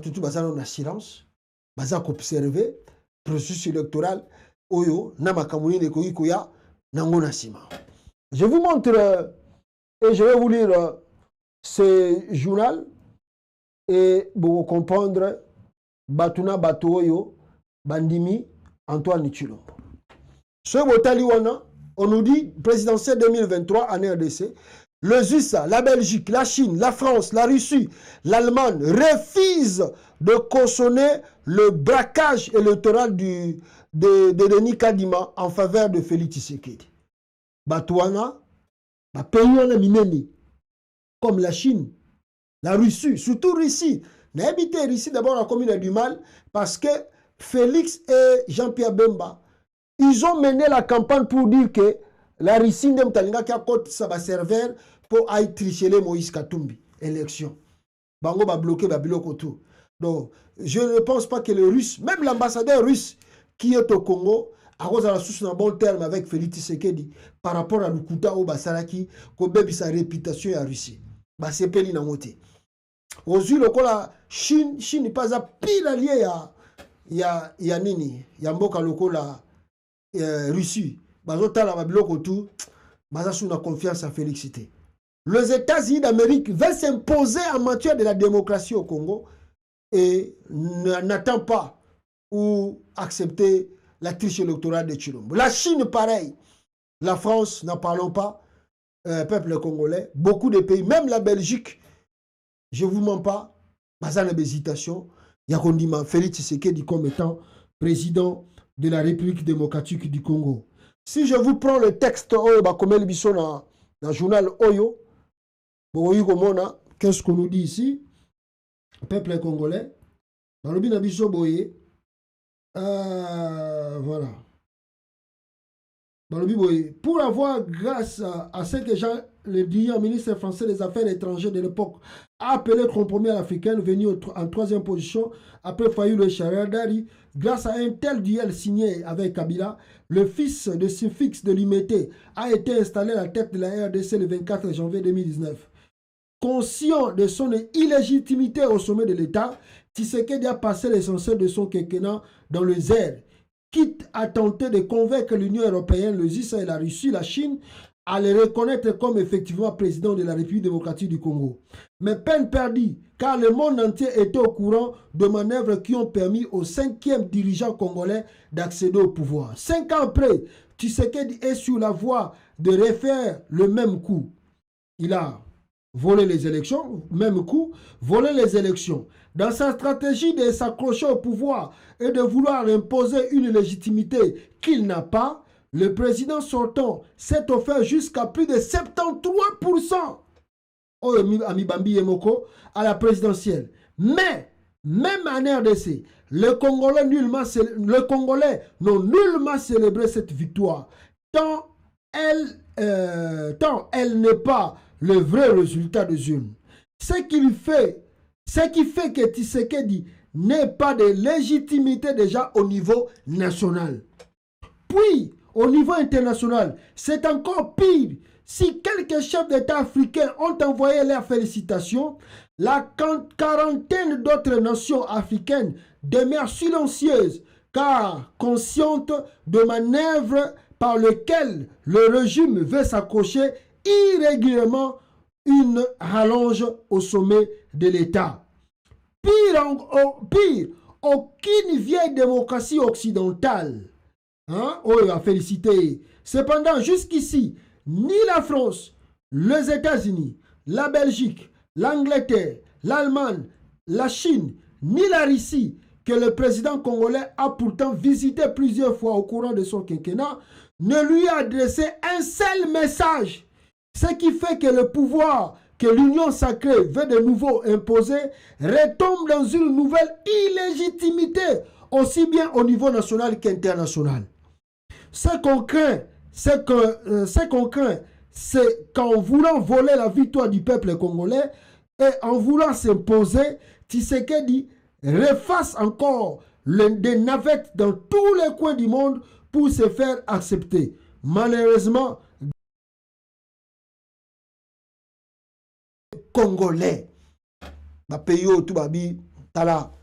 Speaker 1: tout bazali en silence, bazali observer le processus électoral. Oyo, Namakamuni de Koya, Nangona Sima. Je vous montre et je vais vous lire ce journal et vous comprendre Batuna Batoyo, Bandimi, Antoine Tshilombo. Ce Botaliwana, on nous dit présidentielle 2023 en RDC, le USA, la Belgique, la Chine, la France, la Russie, l'Allemagne refusent de cautionner le braquage électoral de Denis Kadima en faveur de Félix Tshisekedi. Batouana, pays comme la Chine, la Russie, surtout Russie. N'habitez Russie d'abord la commune a du mal parce que Félix et Jean-Pierre Bemba, ils ont mené la campagne pour dire que la Russie n'aime qui a côté ça va servir pour aller tricher les Moïse Katumbi élection. Bango va bloquer va bloquer tout. Donc je ne pense pas que les Russes, même l'ambassadeur russe qui est au Congo, à cause de la source en bon terme avec Félix Tshisekedi par rapport à Lukuta ou Basaraki, ko bebi sa réputation ya Russie. Ba sepeli na moté. Aujourd'hui, le la Chine n'est pas à pile allié ya nini, ya mboka lokola Russie. Bazota la babiloko tout, baza sous la confiance à Félix Tshisekedi. Les États-Unis d'Amérique veulent s'imposer en matière de la démocratie au Congo et n'attend pas ou accepter la triche électorale de Chilombo. La Chine, pareil. La France, n'en parlons pas. Peuple congolais. Beaucoup de pays, même la Belgique, je ne vous mens pas, bazan d'hésitation. Yakondima Félix Tshisekedi comme étant président de la République démocratique du Congo. Si je vous prends le texte, comme le biso dans le journal Oyo, qu'est-ce qu'on nous dit ici? Peuple congolais, dans le bin biso boye, voilà. Pour avoir, grâce à ce que Jean le Drian, ministre français des Affaires étrangères de l'époque, a appelé compromis à l'Africaine, venu en troisième position, après Fayulu et Charadari, grâce à un tel duel signé avec Kabila, le fils de Sifix de Limete a été installé à la tête de la RDC le 24 janvier 2019. Conscient de son illégitimité au sommet de l'État, Tshisekedi a passé l'essentiel de son quinquennat dans le ZER, quitte à tenter de convaincre l'Union européenne, le ZISA et la Russie, la Chine, à le reconnaître comme effectivement président de la République démocratique du Congo. Mais peine perdue, car le monde entier était au courant de manœuvres qui ont permis au 5e dirigeant congolais d'accéder au pouvoir. 5 ans après, Tshisekedi est sur la voie de refaire le même coup. Il a volé les élections, même coup, voler les élections. Dans sa stratégie de s'accrocher au pouvoir et de vouloir imposer une légitimité qu'il n'a pas, le président sortant s'est offert jusqu'à plus de 73% à la présidentielle. Mais, même en RDC, les Congolais n'ont nullement célébré cette victoire, tant elle n'est pas le vrai résultat des urnes. Ce qui fait que Tshisekedi n'ait pas de légitimité déjà au niveau national. Puis, au niveau international, c'est encore pire. Si quelques chefs d'État africains ont envoyé leurs félicitations, la quarantaine d'autres nations africaines demeurent silencieuses, car conscientes de manœuvres par lesquelles le régime veut s'accrocher irrégulièrement une rallonge au sommet de l'État. Pire, aucune vieille démocratie occidentale a félicité. Cependant, jusqu'ici, ni la France, les États-Unis, la Belgique, l'Angleterre, l'Allemagne, la Chine, ni la Russie, que le président congolais a pourtant visité plusieurs fois au courant de son quinquennat, ne lui a adressé un seul message. Ce qui fait que le pouvoir que l'Union sacrée veut de nouveau imposer retombe dans une nouvelle illégitimité, aussi bien au niveau national qu'international. Ce qu'on craint, c'est qu'en voulant voler la victoire du peuple congolais et en voulant s'imposer, Tshisekedi refasse encore des navettes dans tous les coins du monde pour se faire accepter. Malheureusement, Congolais, ma pays tout babi tala,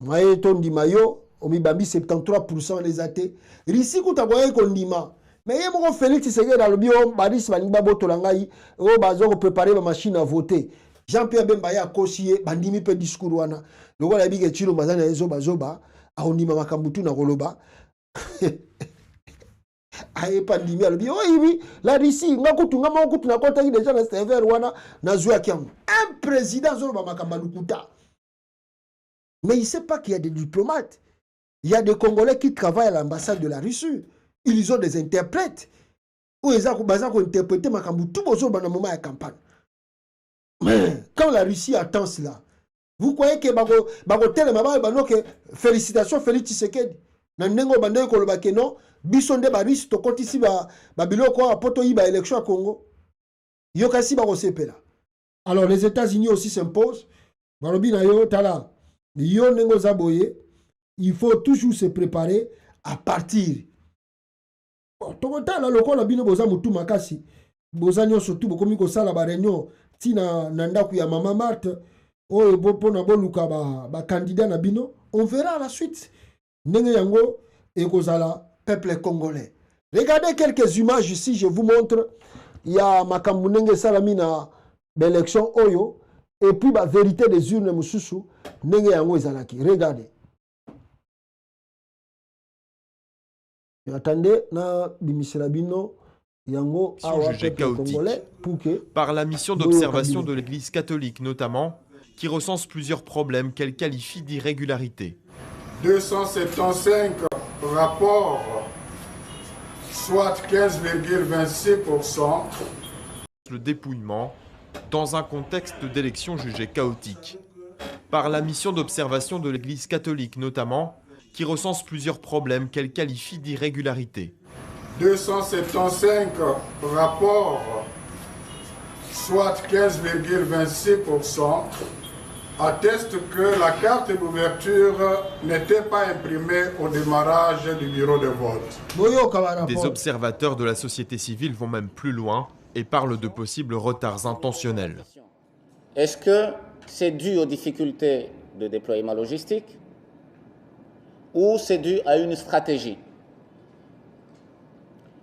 Speaker 1: moyen ton di mayo, omi babi 73% des athées. Risi kuta boye kondima. Mais il y a mon Félix Tshisekedi dans le bio, Baris Banimba Botolangai, oh bazo préparer la machine à voter. Jean-Pierre Bemba ya kosiye, bandimi pe discours wana. Le wala bige chilo mazana ezo bazoba, a ondima makambutu na koloba. Aye pandimi alobi oui la Russie ngakutu ngamakutu na kota ki déjà na serveur wana na zuya kiam un président zolo ba makamba lukuta. Mais il sait pas qu'il y a des diplomates, il y a des Congolais qui travaillent à l'ambassade de la Russie, ils ont des interprètes ou ils ont interprété makambu tout bozo ba na moment ya campagne. Mais quand la Russie attend cela, vous croyez que bako tele mama ba que félicitations Félix Tshisekedi na ndengo bande ko loba ke non bisonde ba Russie to kotisi ba biloko a poto yi ba élection à Congo yokasi ba kosepela. Alors les États-Unis aussi s'imposent. Balobi na yo tala yo ndengo zaboye, il faut toujours se préparer à partir tokotala lokola bino boza mutu makasi boza nyonso tu bokomi kosala bareunion tina na ndako ya mama Marthe oyo mpona boluka bakandidat na bino. On verra la suite ndenge yango ekozala peuple congolais. Regardez quelques images ici, je vous montre. Il y a makambo ndenge salami na l'élection oyo et puis la vérité des urnes mususu ndenge yango ezalaki. Regardez. Et attendez na bimisela bino yango awa peuple congolais pour que
Speaker 4: par la mission d'observation de l'Église catholique notamment qui recense plusieurs problèmes qu'elle qualifie d'irrégularités.
Speaker 2: 275 rapports, soit 15,26%.
Speaker 4: Le dépouillement dans un contexte d'élections jugées chaotiques. Par la mission d'observation de l'Église catholique notamment, qui recense plusieurs problèmes qu'elle qualifie d'irrégularités.
Speaker 2: 275 rapports, soit 15,26%. Atteste que la carte d'ouverture n'était pas imprimée au démarrage du bureau de vote.
Speaker 4: Des observateurs de la société civile vont même plus loin et parlent de possibles retards intentionnels.
Speaker 5: Est-ce que c'est dû aux difficultés de déploiement logistique ou c'est dû à une stratégie?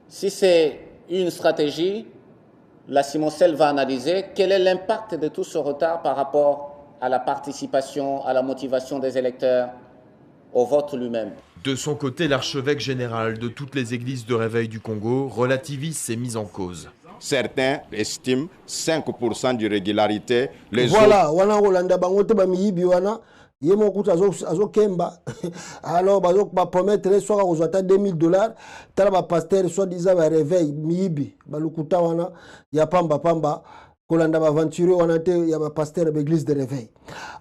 Speaker 5: Si c'est une stratégie, la Cimoncel va analyser quel est l'impact de tout ce retard par rapport à la participation, à la motivation des électeurs, au vote lui-même.
Speaker 4: De son côté, l'archevêque général de toutes les églises de réveil du Congo relativise ces mises en cause.
Speaker 6: Certains estiment 5% d'irrégularité.
Speaker 1: Voilà, wana Rolanda bangote ba miyibi wana yemo kuta azo kemba alors ba promettre soit kozwata $2000 tala ba pasteur soit disant ba réveil miyibi balukuta wana ya pamba kolanda ba aventure wana te ya ba pasteur de l'église de réveil.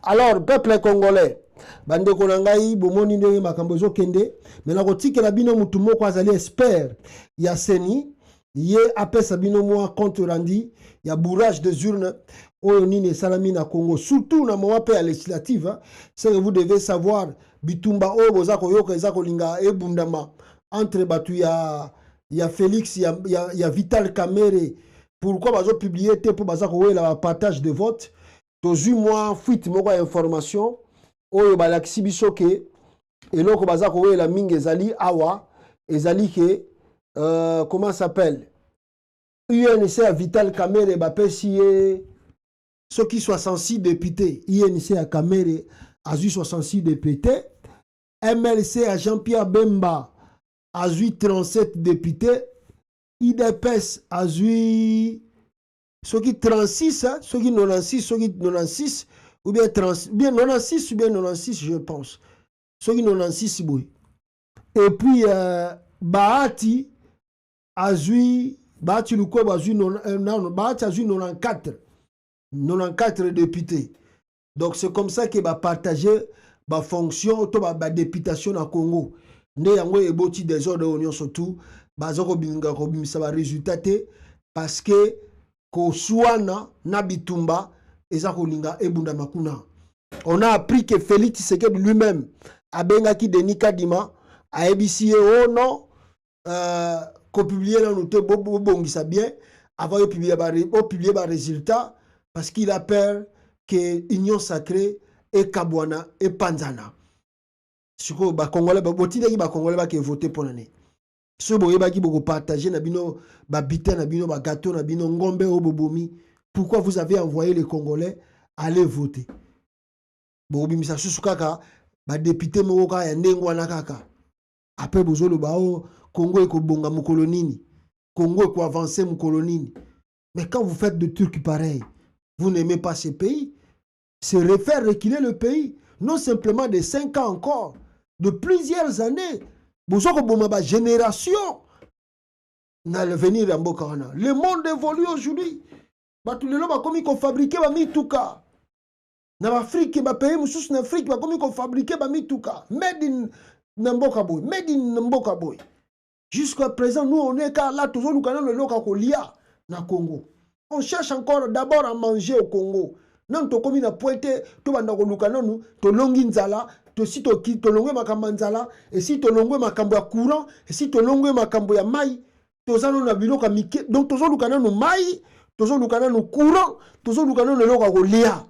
Speaker 1: Alors peuple congolais bande konangai bomoni ndenge makambo zo kende mais na kotikela bino mutu moko azali expert ya seni ye apesa bino mwa compte rendu ya bourrage des urnes oyo nini esalami na Congo surtout na moment pe ya législative. C'est que vous devez savoir bitumba oyo boza koyoka eza kolinga ebundama entre batu ya Félix ya Vital Kamerhe. Pourquoi bazo publier te pour baza koyela partage de vote tozui mwa fuite moko ya information oyo balakisi biso ke eloko baza koyela mingi ezali awa ezali ke comment ça s'appelle UNC à Vital Kamerhe bapesi ye soki 66 députés. UNC à Kamerhe azui 66 députés. MLC à Jean-Pierre Bemba azui 37 députés. IDPS azui soki 36 soki 96 soki 96 ou bien 30 bien 96 ou bien 96 je pense soki 96 boy. Et puis Bahati azui Bahati Lukwebo azui Bahati azui 94 députés. Donc c'est comme ça que va partager ba fonction to ba députation na Congo. Nde yango eboti désordre union surtout bazoko binga ko bimisa ba résultat parce que ko suana na bitumba eza kolinga ebunda makuna. On a appris que Félix Tshisekedi lui-même a bengaki Denis Kadima a ebisi oh non ko publier na note bongisa bien avant de publier ba résultat parce qu'il a peur que Union Sacrée et Kabwana et Panzana. Siko ba Congolais ba botindaki ba Congolais ba ke voter pour l'année. So boye ba ki boko partager na bino ba bitin na bino ba gâteau na bino ngombe obobomi. Pourquoi vous avez envoyé les Congolais aller voter? Bo bimisa susu kaka ba député moko ka ya ndengwa na kaka. Après bozolo ba o Congo eko bonga mukolo nini? Congo eko avancer mukolo nini? Mais quand vous faites de trucs pareils, vous n'aimez pas ce pays. C'est refaire reculer le pays, non simplement de 5 ans encore, de plusieurs années. Vous avez une génération dans l'avenir en Bokarana. Le monde évolue aujourd'hui. Tous les gens qui ont fabriqué des mitouka. Dans l'Afrique, les pays en Afrique, ils ont fabriqué des mitouka. Made in Nambokaboy. Made in Nambokaboy. Jusqu'à présent, nous, on est là, toujours nous connaissons le local Kolia dans le Congo. On cherche encore d'abord à manger au Congo. Non, to komi na pointe, to banda ko luka nonu, to longi nzala, to si to longwe makambo nzala, et si to longwe makambo ya courant, et si to longwe makambo ya mai, tozano na biloko mike donc tozoluka nano mai tozoluka nano courant tozoluka nano eloko ya kolia.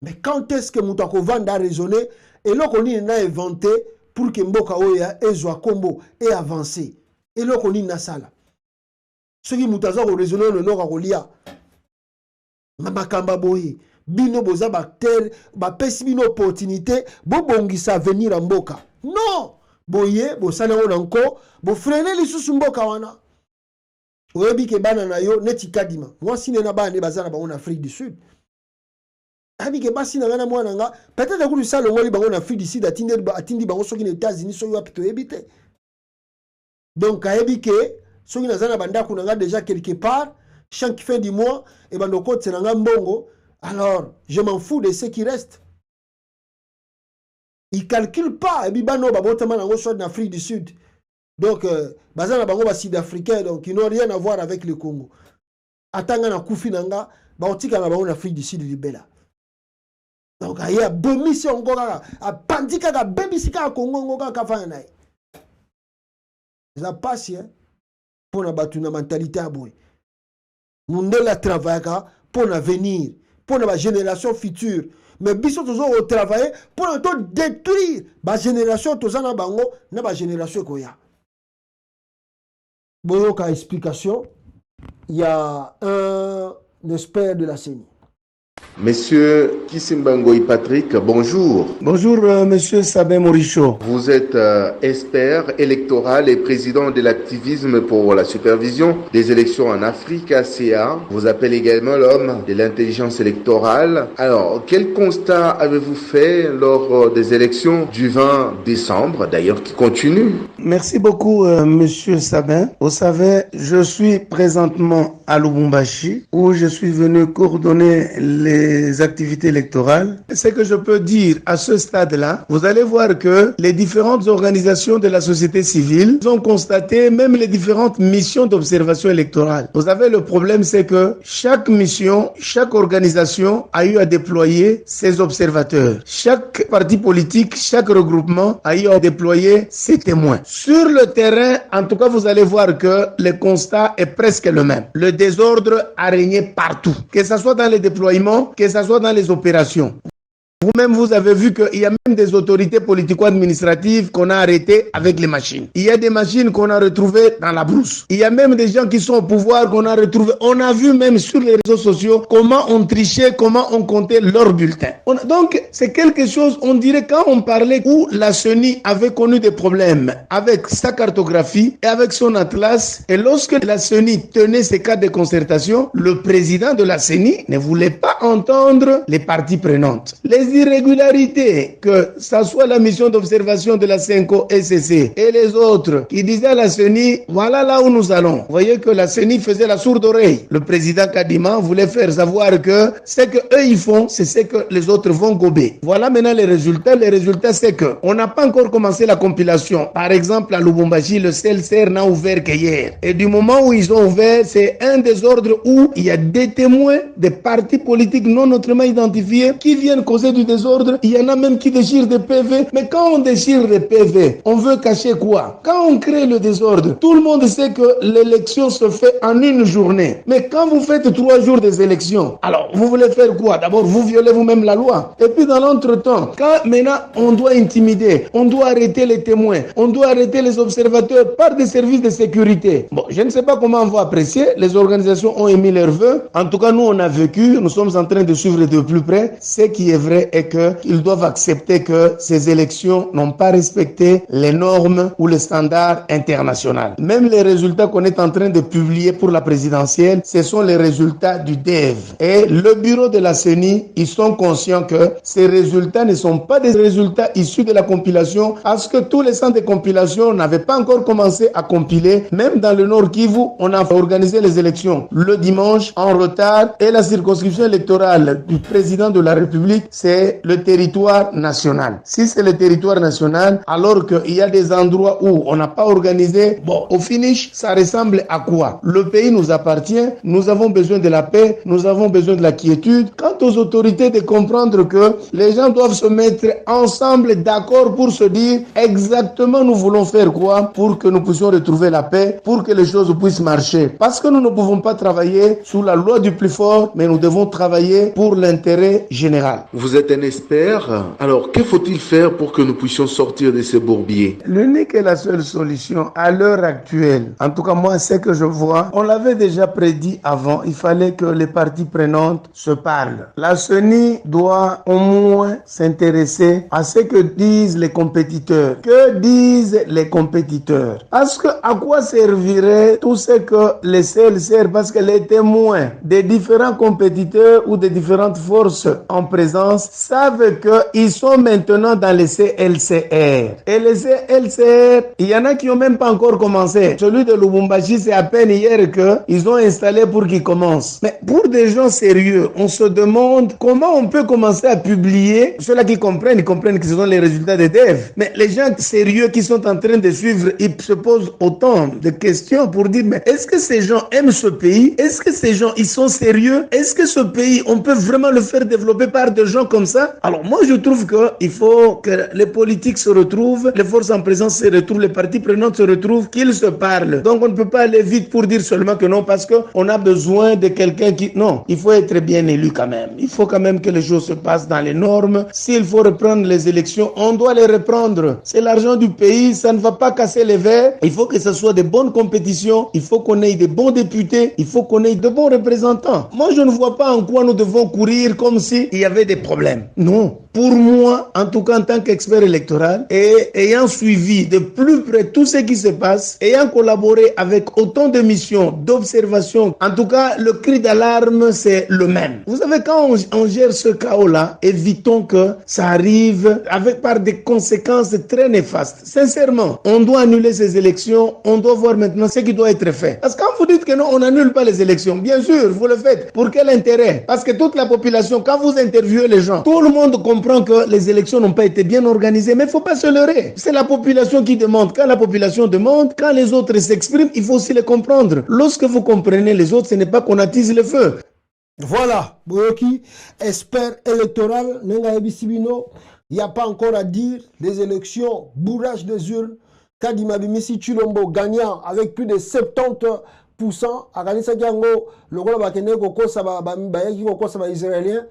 Speaker 1: Mais quand est-ce que moto akovanda a raisonner eloko nini na inventé pour que mboka oya ezwa kombo et avancer eloko nini nasala soki moto aza koraisonner eloko ya kolia mamakamba boye bino boza bacteur bapesi bino opportunité bobongisa avenir ya mboka non boye bosala yango na nko bofrene lisusu mboka wana oyebi ke bana na yo neti kadima mwasi nde na bana nde baza na bango na Afrique du Sud abi ke basi na ngana mwana nga peut-être que ça longoli bango na Afrique du Sud atindi bango soki na États-Unis soki wapi toyebi te donc ayebi ke soki naza na bandako na nga déjà quelque part chaque fin du mois et bandoko tsenanga mbongo alors je m'en fous de ce qui reste. Il calcule pas et bibano babotama nango soit en Afrique du Sud donc bazana bango ba sud-africain donc ils n'ont rien à voir avec le Congo atanga na kufi nanga ba otika na bango en Afrique du Sud libela donc il y a bomisi ongo kaka apandika ka bebisi ka Congo ngo kaka fanya nae ça passe hein pour na batu na mentalité aboy mundela travailler pour l'avenir pour la génération future. Mais biso toujours travailler pour détruire la génération tozana bango na ba génération koya. Boyoka explication, il y a un expert de la CENI.
Speaker 7: Monsieur Kisimbangoy Patrick, bonjour.
Speaker 8: Bonjour, Monsieur Sabin Moricho.
Speaker 7: Vous êtes expert électoral et président de l'activisme pour la supervision des élections en Afrique, ACA. Vous appelez également l'homme de l'intelligence électorale. Alors, quel constat avez-vous fait lors des élections du 20 décembre, d'ailleurs, qui continuent?
Speaker 8: Merci beaucoup, Monsieur Sabin. Vous savez, je suis présentement à Lubumbashi, où je suis venu coordonner les activités électorales. Ce que je peux dire à ce stade-là, vous allez voir que les différentes organisations de la société civile ont constaté même les différentes missions d'observation électorale. Vous savez, le problème, c'est que chaque mission, chaque organisation a eu à déployer ses observateurs. Chaque parti politique, chaque regroupement a eu à déployer ses témoins. Sur le terrain, en tout cas, vous allez voir que le constat est presque le même. Le désordre a régné partout, que ce soit dans les déploiements, que ce soit dans les opérations. Vous-même, vous avez vu qu'il y a même des autorités politico-administratives qu'on a arrêtées avec les machines. Il y a des machines qu'on a retrouvées dans la brousse. Il y a même des gens qui sont au pouvoir qu'on a retrouvés. On a vu même sur les réseaux sociaux comment on trichait, comment on comptait leurs bulletins. Donc, c'est quelque chose, on dirait, quand on parlait où la CENI avait connu des problèmes avec sa cartographie et avec son atlas, et lorsque la CENI tenait ses cas de concertation, le président de la CENI ne voulait pas entendre les parties prenantes. Les irrégularités, que ça soit la mission d'observation de la CENCO SCC et les autres qui disaient à la CENI, voilà là où nous allons. Vous voyez que la CENI faisait la sourde oreille. Le président Kadima voulait faire savoir que ce que eux ils font, c'est ce que les autres vont gober. Voilà maintenant les résultats. Les résultats, c'est que on n'a pas encore commencé la compilation. Par exemple, à Lubumbashi, le CELSER n'a ouvert qu'hier. Et du moment où ils ont ouvert, c'est un désordre où il y a des témoins des partis politiques non autrement identifiés qui viennent causer du désordre. Il y en a même qui déchirent des PV. Mais quand on déchire des PV, on veut cacher quoi? Quand on crée le désordre, tout le monde sait que l'élection se fait en une journée. Mais quand vous faites 3 jours des élections, alors vous voulez faire quoi? D'abord, vous violez vous-même la loi. Et puis dans l'entretemps, quand maintenant on doit intimider, on doit arrêter les témoins, on doit arrêter les observateurs par des services de sécurité. Bon, je ne sais pas comment on va apprécier. Les organisations ont émis leurs vœux. En tout cas, nous on a vécu, nous sommes en train de suivre de plus près. Ce qui est vrai est qu'ils doivent accepter que ces élections n'ont pas respecté les normes ou les standards internationaux. Même les résultats qu'on est en train de publier pour la présidentielle, ce sont les résultats du DEV. Et le bureau de la CENI, ils sont conscients que ces résultats ne sont pas des résultats issus de la compilation, parce que tous les centres de compilation n'avaient pas encore commencé à compiler. Même dans le Nord Kivu, on a organisé les élections le dimanche en retard, et la circonscription électorale du président de la République, c'est le territoire national. national. Si c'est le territoire national, alors qu'il y a des endroits où on n'a pas organisé, bon, au finish, ça ressemble à quoi? Le pays nous appartient, nous avons besoin de la paix, nous avons besoin de la quiétude. Quant aux autorités de comprendre que les gens doivent se mettre ensemble d'accord pour se dire exactement nous voulons faire quoi pour que nous puissions retrouver la paix, pour que les choses puissent marcher. Parce que nous ne pouvons pas travailler sous la loi du plus fort, mais nous devons travailler pour l'intérêt général.
Speaker 7: Vous êtes un expert, alors que faut-il faire pour que nous puissions sortir de ce bourbier?
Speaker 8: L'unique et la seule solution à l'heure actuelle, en tout cas moi c'est que je vois, on l'avait déjà prédit avant, il fallait que les parties prenantes se parlent. La CENI doit au moins s'intéresser à ce que disent les compétiteurs. Que disent les compétiteurs? Parce que à quoi servirait tout ce que les CLCR, parce que les témoins des différents compétiteurs ou des différentes forces en présence savent qu'ils sont maintenant dans les CLCR. Et les CLCR, il y en a qui n'ont même pas encore commencé. Celui de Lubumbashi, c'est à peine hier qu'ils ont installé pour qu'il commence. Mais pour des gens sérieux, on se demande comment on peut commencer à publier. Ceux-là qui comprennent, ils comprennent que ce sont les résultats des devs. Mais les gens sérieux qui sont en train de suivre, ils se posent autant de questions pour dire, mais est-ce que ces gens aiment ce pays? Est-ce que ces gens, ils sont sérieux? Est-ce que ce pays, on peut vraiment le faire développer par des gens comme ça? Alors moi, je trouve qu'il faut que les politiques se retrouvent, les forces en présence se retrouvent, les parties prenantes se retrouvent, qu'ils se parlent. Donc on ne peut pas aller vite pour dire seulement que non, parce qu'on a besoin de quelqu'un qui... Non, il faut être bien élu quand même. Il faut quand même que les choses se passent dans les normes. S'il faut reprendre les élections, on doit les reprendre. C'est l'argent du pays, ça ne va pas casser les verres. Il faut que ce soit de bonnes compétitions, il faut qu'on ait de bons députés, il faut qu'on ait de bons représentants. Moi, je ne vois pas en quoi nous devons courir comme s'il y avait des problèmes. Non. Pour moi, en tout cas en tant qu'expert électoral, et ayant suivi de plus près tout ce qui se passe, ayant collaboré avec autant de missions, d'observation, en tout cas, le cri d'alarme, c'est le même. Vous savez, quand on gère ce chaos-là, évitons que ça arrive par des conséquences très néfastes. Sincèrement, on doit annuler ces élections, on doit voir maintenant ce qui doit être fait. Parce que quand vous dites que non, on n'annule pas les élections, bien sûr, vous le faites. Pour quel intérêt? Parce que toute la population, quand vous interviewez les gens, tout le monde comprend que les élections n'ont pas été bien organisées, mais il ne faut pas se leurrer. C'est la population qui demande. Quand la population demande, quand les autres s'expriment, il faut aussi les comprendre. Lorsque vous comprenez les autres, ce n'est pas qu'on attise le feu.
Speaker 1: Voilà, Boyoki, expert électoral, Nenga Ebisibino, il n'y a pas encore à dire, les élections, bourrage des urnes, Kadima Bimisi Chilombo gagnant avec plus de 70%, Akanisa Gango, le roi Bakene Koko Saba, Bayaki Koko Saba Israélien,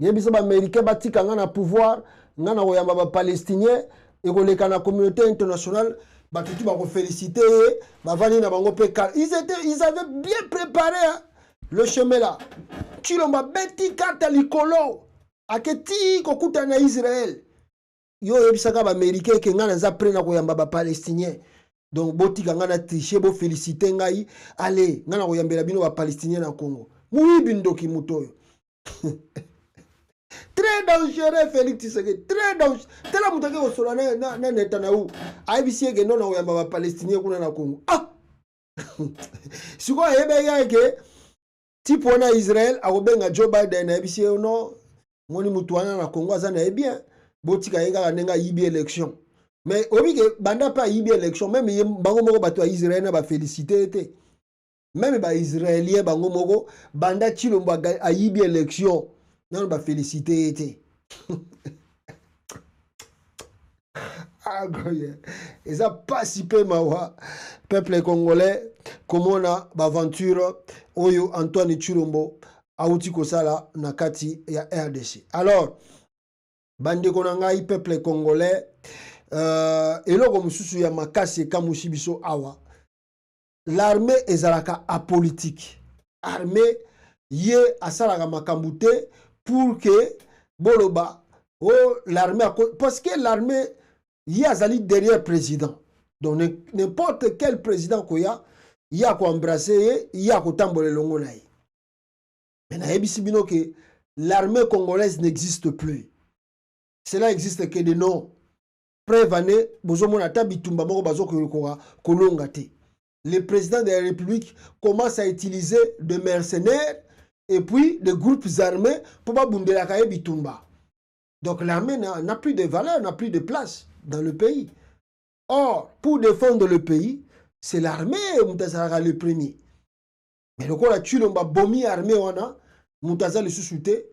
Speaker 1: Yebisa Américain Batika Ngana pouvoir, Ngana Oyamba Palestinien, et la communauté internationale, Batuti Bako féliciter, Bavani Nabango Pekal. Ils avaient bien préparé le chemin là. Chilomba Beti Kata Likolo, Aketi Kokuta na Israël. Yo Yebisa Américain qui Ngana Zaprena Koyamba Palestinien. Donc, Botika Ngana triché, bo féliciter Ngai. Allez, Ngana Koyambela Bino Palestinien na Congo. Moui Bindoki Mutoyo. Très dangereux, Félix Tshisekedi. Très dangereux. Tela mutake au solana na Netanyahu. IBC ke non na oyamba Palestinien kuna na Congo. Ah. Siko yebe yake tipo na Israël akobenga Joe Biden na IBC no ngoni mutuana na Congo azana bien. Botika yeka kanenga yibi élection. Mais obi ke banda pa yibi élection même bango moko bato Israël na ba féliciter té. Même ba Israélien bango moko banda Chilombo a yibi élection. Non, bah féliciter. Ah, et ça pas si peu mawa. Peuple congolais, comme on a aventure, Oyo Antoine Chilombo, Aouti Kosala, Nakati et RDC. Alors, bande konangai, peuple congolais, et là, comme sous ya makasi kamushibiso awa. L'armée ezalaka apolitique. Armée, yé asalaka makambute. Pour que Boloba, l'armée, parce que l'armée, il y a Zali derrière président. Donc n'importe quel président qu'il y a qu'à embrasser, il y a qu'à tambour le longo naï. Mais naïbisibino que l'armée congolaise n'existe plus. Cela existe que des noms. Prévané, bozomonata bitumba moko bazo kolongate. Le président de la République commence à utiliser des mercenaires et puis des groupes armés pour pas bounder la caille bitumba. Donc l'armée n'a plus de valeur, n'a plus de place dans le pays. Or, pour défendre le pays, c'est l'armée Moutazara le premier. Mais le coup, tu l'as bombé l'armée, Moutazara le sous-souté.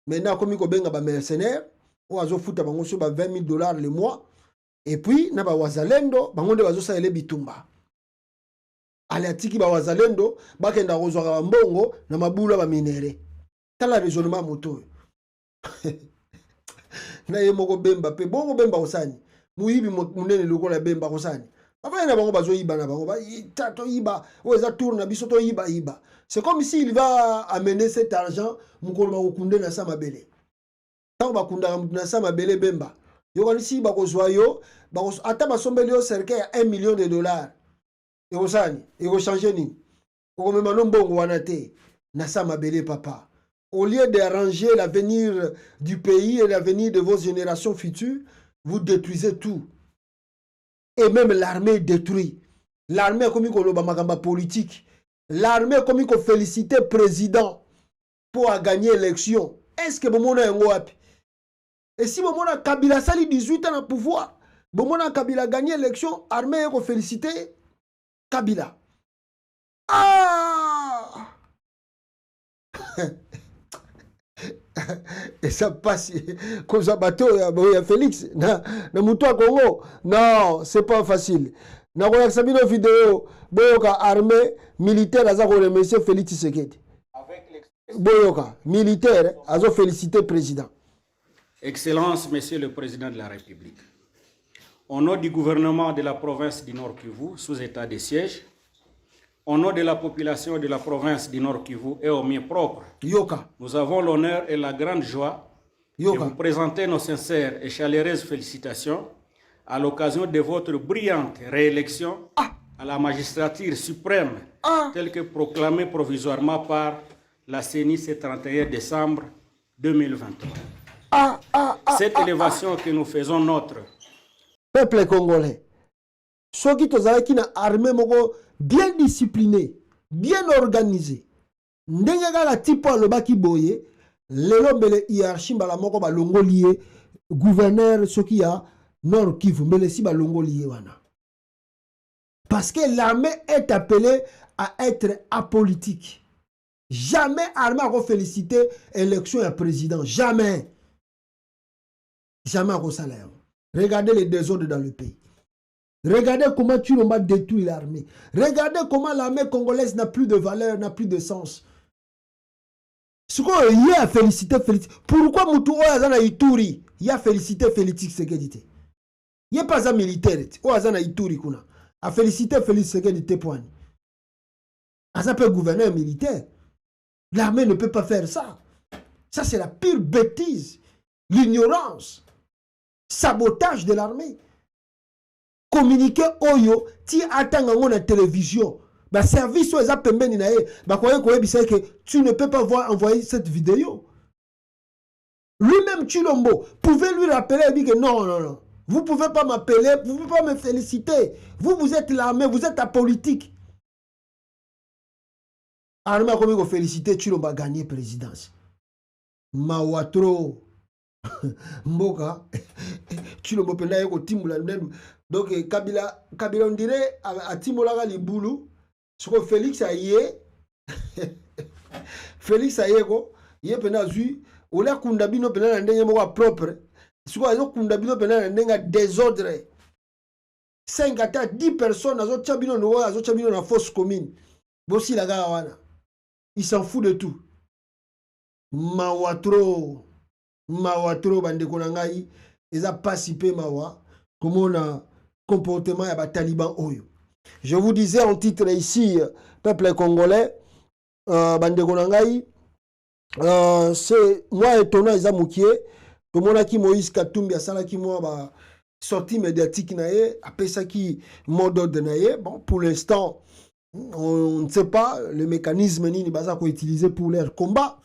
Speaker 1: Maintenant, comme il y a des mercenaires, on a foutu $20 000 le mois. Et puis, il y a des wazalendo, il y a des bitumba. Allez, atiki ba wazalendo, bakenda kozwaka mbongo na mabula ba minere. Tala raisonnement moto. Na ye moko bemba pe bongo bemba osani. Muyibi munene lokola bemba osani. Avant na bango bazo yiba na bango ba tato yiba, oza tourne na biso to yiba yiba. C'est comme s'il va amener cet argent mukolo ba kokunde na sa mabele. Tant ba kunda na sa mabele bemba. Yo kanisi ba kozwa yo, ba ata ba sombeli yo cercle ya $1 million. Et vous savez, et vous changez ni. Vous avez un bon wanate. Nasa mabele papa. Au lieu d'arranger l'avenir du pays et l'avenir de vos générations futures, vous détruisez tout. Et même l'armée détruit. L'armée comme il y politique. L'armée comme il félicite le président pour gagner l'élection. Est-ce que vous avez un wap? Et si vous avez Kabila sali 18 ans au pouvoir, vous avez Kabila gagné l'élection, l'armée est félicité. Kabila. Ah! Et ça passe comme ça bateau il y a Félix na Moutoua Congo. Non, c'est pas facile. Na ko yakabino vidéo boyoka armée militaire aza ko remercier Félix Tshisekedi. Avec boyoka militaire azo féliciter président.
Speaker 9: Excellence, Monsieur le Président de la République. Au nom du gouvernement de la province du Nord Kivu, sous état de siège, au nom de la population de la province du Nord Kivu et au mien propre, nous avons l'honneur et la grande joie de vous présenter nos sincères et chaleureuses félicitations à l'occasion de votre brillante réélection à la magistrature suprême, telle que proclamée provisoirement par la CENI ce 31 décembre 2023. Cette élévation que nous faisons nôtre,
Speaker 1: peuple congolais, ceux qui ont une armée bien disciplinée, bien organisée, ndengaka tipo alobaki boye, lelo mbele hiérarchie mbala moko balongo lié, gouverneur ceux qui a Nord Kivu mbele si balongo lié wana. Parce que l'armée est appelée à être apolitique. Jamais l'armée a félicité l'élection à président, jamais. Jamais au salaire. Regardez les désordres dans le pays. Regardez comment Tshilombo détruit l'armée. Regardez comment l'armée congolaise n'a plus de valeur, n'a plus de sens. Ce qu'on y a félicité Félix. Pourquoi Moutou Oazana Ituri y a félicité Félix Tshisekedi? Il n'y a pas un militaire. Oazana Ituri kuna a félicité Félix Tshisekedi Tepouani. Ça peut gouverner un militaire. L'armée ne peut pas faire ça. Ça c'est la pire bêtise. L'ignorance. Sabotage de l'armée. Communiquer oyo ti atanga na télévision. Ba service aux apemeni na e ba koye que tu ne peux pas voir envoyer cette vidéo. Lui-même Tshilombo pouvait lui rappeler et dire que non. Vous pouvez pas m'appeler, vous pouvez pas me féliciter. Vous êtes l'armée, vous êtes apolitique. Armée a commis féliciter Tshilombo a gagné présidence. Mawatro Mboka Tshilombo penda yeko timula donc Kabila on dirait à timolaka libulu soko Félix aye Félix ayeko ye penda zui ola kunda bino penda na ndenge moko propre soko azo kunda bino penda na ndenge désordre 5 à 10 personnes azo tchabino no azo tchabino na fosse commune bosi la gaga wana il s'en fout de tout. Mawatro bandeko na ngai eza pasipe mawa comme on a comportement ya ba taliban oyo. Je vous disais en titre ici peuple congolais bandeko na ngai c'est moi étonnant eza mukie to mona ki Moïse Katumbi asala ki moi ba sortie médiatique na ye apesa ki mot d'ordre na ye. Bon pour l'instant on ne sait pas le mécanisme nini baza ko utiliser pour leur combat.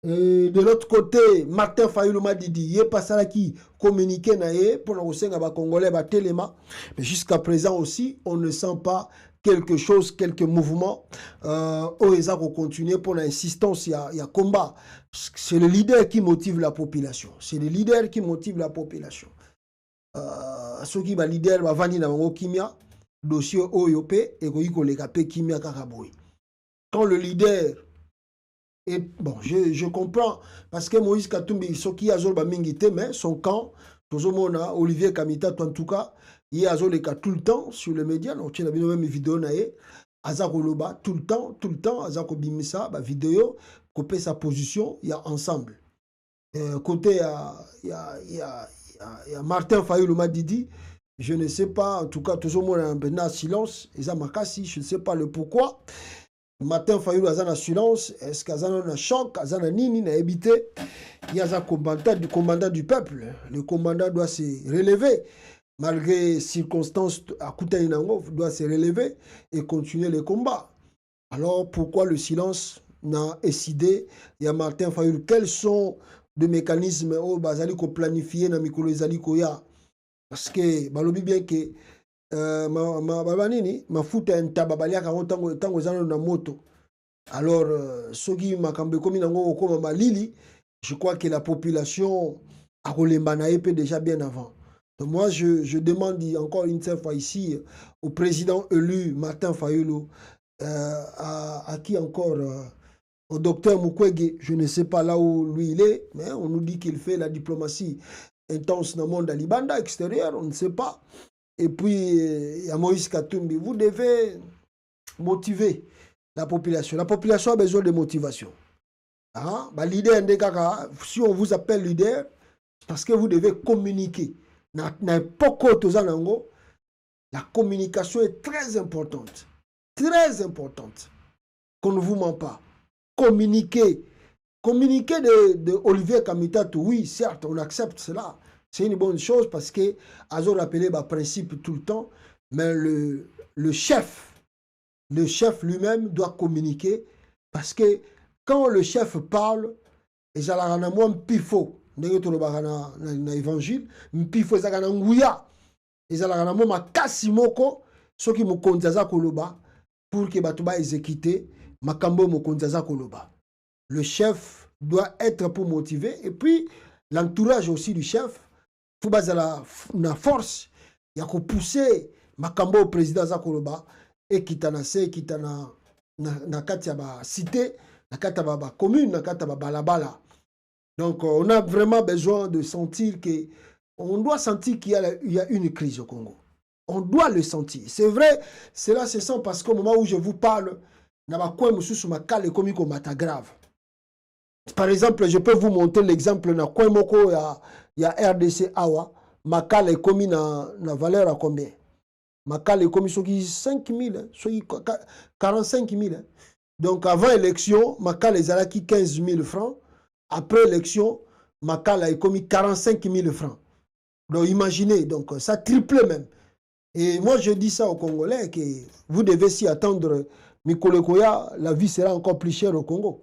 Speaker 1: Et de l'autre côté, Martin Fayulu m'a dit, il est passé à qui communiquer pour nous ba Congolais ba téléma. Mais jusqu'à présent aussi, on ne sent pas quelque chose, quelques mouvements, ils ont continué pour l'insistance, il y a combat. C'est le leader qui motive la population. C'est le leader qui motive la population. Ceux qui sont leader, ils vont venir kimia, dossier OYOP, et ils vont les kimia kakaboui. Quand le leader est bon, je comprends, parce que Moïse Katumbi, ceux qui ont mingi mais son camp, Olivier Kamita, en tout cas, il y a tout le temps sur les médias, donc il y a même une vidéo Azakoloba tout le temps, Azakobimisa, vidéo, copier sa position, il y a ensemble. Côté, il y a Martin Fayulu m'a dit, je ne sais pas, en tout cas, tout le monde a un peu de silence, je ne sais pas le pourquoi. Martin Fayulu a un silence, est-ce qu'il y a un choc, il y a un nini, il y a habité, il y a un commandant du peuple, le commandant doit se relever. Malgré circonstances à Koutaïnango, doit se relever et continuer le combat. Alors, pourquoi le silence n'a décidé? Il y a Martin Fayulu. Quels sont les mécanismes au Bazali ko planifié na mikolo ezali koya? Parce que balobi bien que ma foute un tababalia tango zano na moto. Alors, soki makambe komi nango okoma malili, je crois que la population a rolembanaye déjà bien avant. Donc moi, je demande encore une fois ici au président élu Martin Fayulu, à qui encore, au docteur Mukwege, je ne sais pas là où lui il est, mais on nous dit qu'il fait la diplomatie intense dans le monde d'Alibanda extérieur, on ne sait pas. Et puis, il y a Moïse Katumbi, vous devez motiver la population. La population a besoin de motivation. Hein? Bah, leader, si on vous appelle leader, c'est parce que vous devez communiquer. La communication est très importante. Très importante. Qu'on ne vous ment pas. Communiquer. Communiquer de Olivier Kamitatou, oui, certes, on accepte cela. C'est une bonne chose parce que Azo rappelé le principe tout le temps, mais le chef lui-même doit communiquer parce que quand le chef parle, et ça la rend moins pifo. Ndenge tolobaka na évangile mpifo ezaka na nguya ezalaka na mo makasi moko soki mokonzi aza koloba pour que bato ba exécuter makambo mokonzi aza koloba. Le chef doit être pour motiver et puis l'entourage aussi du chef faut bazala na force ya ko pousser makambo au président aza koloba et kitana se kitana na kati ya ba cité na kati ya ba commune na kati ya ba balabala. Donc, on a vraiment besoin de sentir que... On doit sentir qu'il y a une crise au Congo. On doit le sentir. C'est vrai, cela se sent parce qu'au moment où je vous parle, grave. Par exemple, je peux vous montrer l'exemple, il y a RDC Awa, Makal est commis dans la valeur à combien? Makal est commis sur 5 000, 45 000. Donc, avant l'élection, Makal est à 15 000 francs. Après l'élection, Makal a commis 45 000 francs. Donc imaginez, donc ça triple même. Et moi je dis ça aux Congolais, que vous devez s'y attendre. Mikolo Koya, la vie sera encore plus chère au Congo.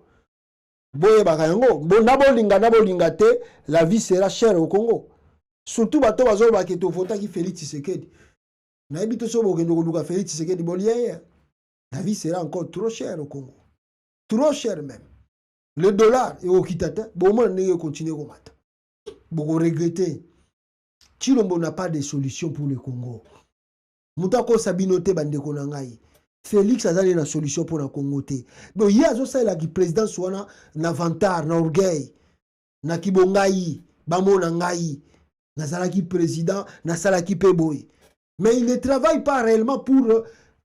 Speaker 1: La vie sera chère au Congo. Surtout, qui Félix Tshisekedi. La vie sera encore trop chère au Congo. Trop chère même. Le dollar est au Kitata, bon, on continue au matin. Beaucoup regretter. Chilombo n'a pas de solution pour le Congo. Moutako Sabinote Bandeko Nangai. Félix a une solution pour le Congo. Donc, il y a aussi la président Souana, na vantar, na orgueil, na kibongai, bamo nangai, na salaki président, na salaki peboy. Mais il ne travaille pas réellement pour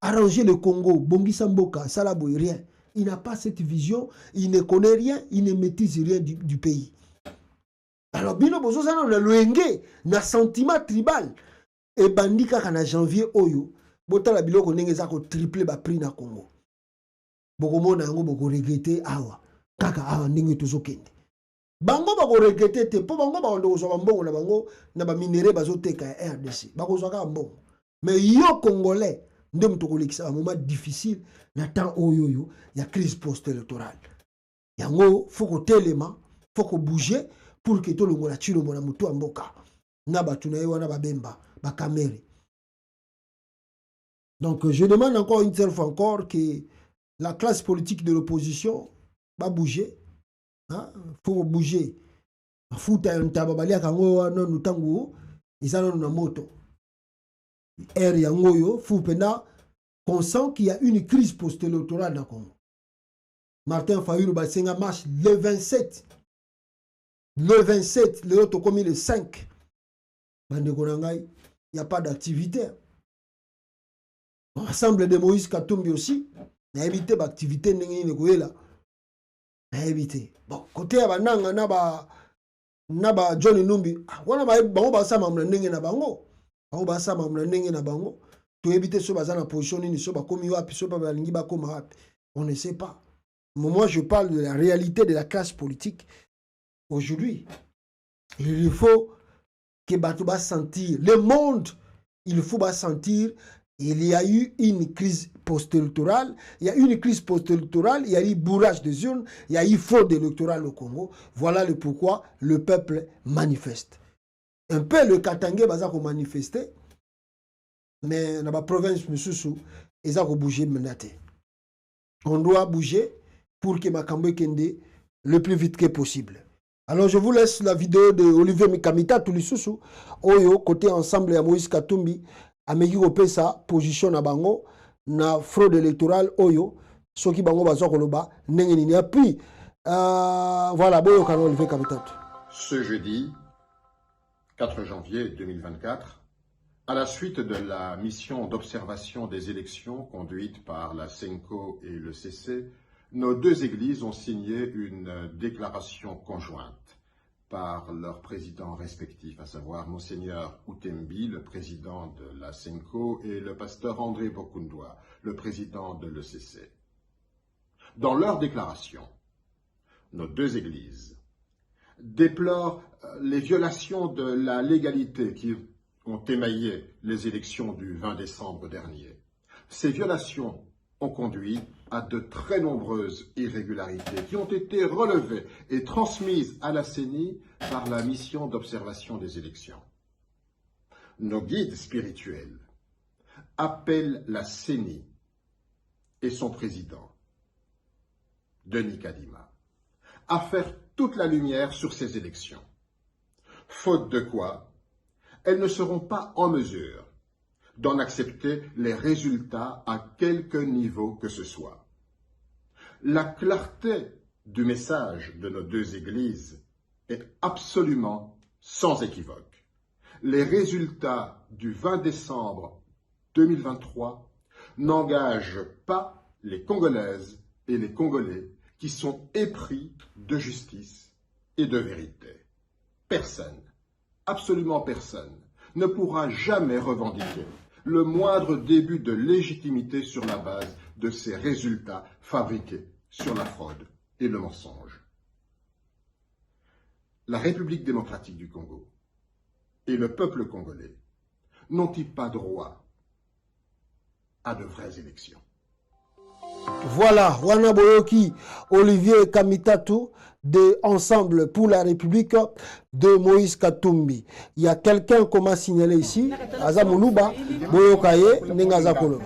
Speaker 1: arranger le Congo. Bongi Samboka, Salaboy, rien. Il n'a pas cette vision, il ne connaît rien, il ne maîtrise rien du pays. Alors, Bino Bozo Zana, on a le na sentiment tribal. Et Bandika, en janvier, Oyo, Botala Biloko Nengezako triplé ba prix na Congo. Boko mona yango boko regretter awa. Kaka awa ndenge tozo kende. Bango bako regretter te, po bango bako ndo zo mbongo na bango na ba minéraux bazo teka RDC. Bako zo ka mbongo. Mais yo Congolais, ndem tokolekisa un moment difficile na temps oyoyo, il y a crise post-électorale. Yango faut ko telema, faut ko bouger pour que tout le monde tue le monde mutu amboka. Na batu na yo na babemba, ba kamere. Donc, je demande encore une seule fois encore que la classe politique de l'opposition va bouger. Il faut bouger. Il faut que qu'on sent qu'il y a une crise post-électorale dans le Congo. Martin Fayulu Basenga marche le 27. Le 27, le autre commis le 5. Il n'y a pas d'activité. L'ensemble de Moïse Katumbi aussi, il a évité l'activité. Il a évité. Bon, côté Abananga, Naba Johnny Numbi, on a ba sama mnenge na bango. On ba sama mnenge na bango. Tu éviter ce bazar en position ni so ba komi wapi so ba balingi ba koma wapi. On ne sait pas. Mais moi je parle de la réalité de la classe politique aujourd'hui. Il faut que Batouba sentir le monde, il faut pas sentir il y a eu une crise post-électorale, il y a eu une crise post-électorale, il y a eu bourrage des urnes, il y a eu fraude électorale au Congo. Voilà le pourquoi le peuple manifeste. Un peu le Katangé baza ko manifester, mais dans la province Moussoussou, ils ont bougé menate. On doit bouger pour que Makambo Kende le plus vite que possible. Alors je vous laisse la vidéo de Olivier Mikamita Tulisusu, Oyo, côté ensemble à Moïse Katumbi, Amegi Opesa, position na bango, na fraude électorale, Oyo, Soki Bango Bazo Koloba, Nengenini. Et puis, voilà, Boyo Kano Olivier Mikamita.
Speaker 10: Ce jeudi, 4 janvier 2024, à la suite de la mission d'observation des élections conduite par la SENCO et le CC, nos deux églises ont signé une déclaration conjointe par leurs présidents respectifs, à savoir Monseigneur Outembi, le président de la SENCO, et le pasteur André Bokundwa, le président de l'ECC. Dans leur déclaration, nos deux églises déplorent les violations de la légalité qui ont émaillé les élections du 20 décembre dernier. Ces violations ont conduit à de très nombreuses irrégularités qui ont été relevées et transmises à la CENI par la mission d'observation des élections. Nos guides spirituels appellent la CENI et son président, Denis Kadima, à faire toute la lumière sur ces élections, faute de quoi elles ne seront pas en mesure d'en accepter les résultats à quelque niveau que ce soit. La clarté du message de nos deux églises est absolument sans équivoque. Les résultats du 20 décembre 2023 n'engagent pas les Congolaises et les Congolais qui sont épris de justice et de vérité. Personne, absolument personne, ne pourra jamais revendiquer le moindre début de légitimité sur la base de ces résultats fabriqués sur la fraude et le mensonge. La République démocratique du Congo et le peuple congolais n'ont-ils pas droit à de vraies élections?
Speaker 1: Voilà, Wana Boyoki, Olivier Kamitatu, de Ensemble pour la République de Moïse Katumbi. Il y a quelqu'un qu'on m'a signalé ici, Azamoulouba, Boyokaye, Nengazakolo.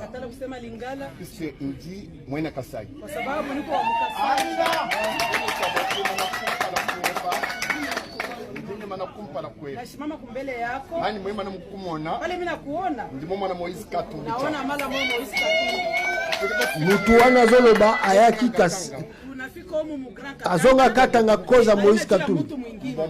Speaker 11: Nasimama kumbele yako. Nani mwema namukumona? Pale mimi nakuona. Ndimo mwana Moïse Katumbi. Naona mala Moïse Katumbi.
Speaker 1: Mutu wana zoloba ayaki kasi.
Speaker 11: Unafika humu mu grand Katanga.
Speaker 1: Azonga katanga koza Moïse Katumbi.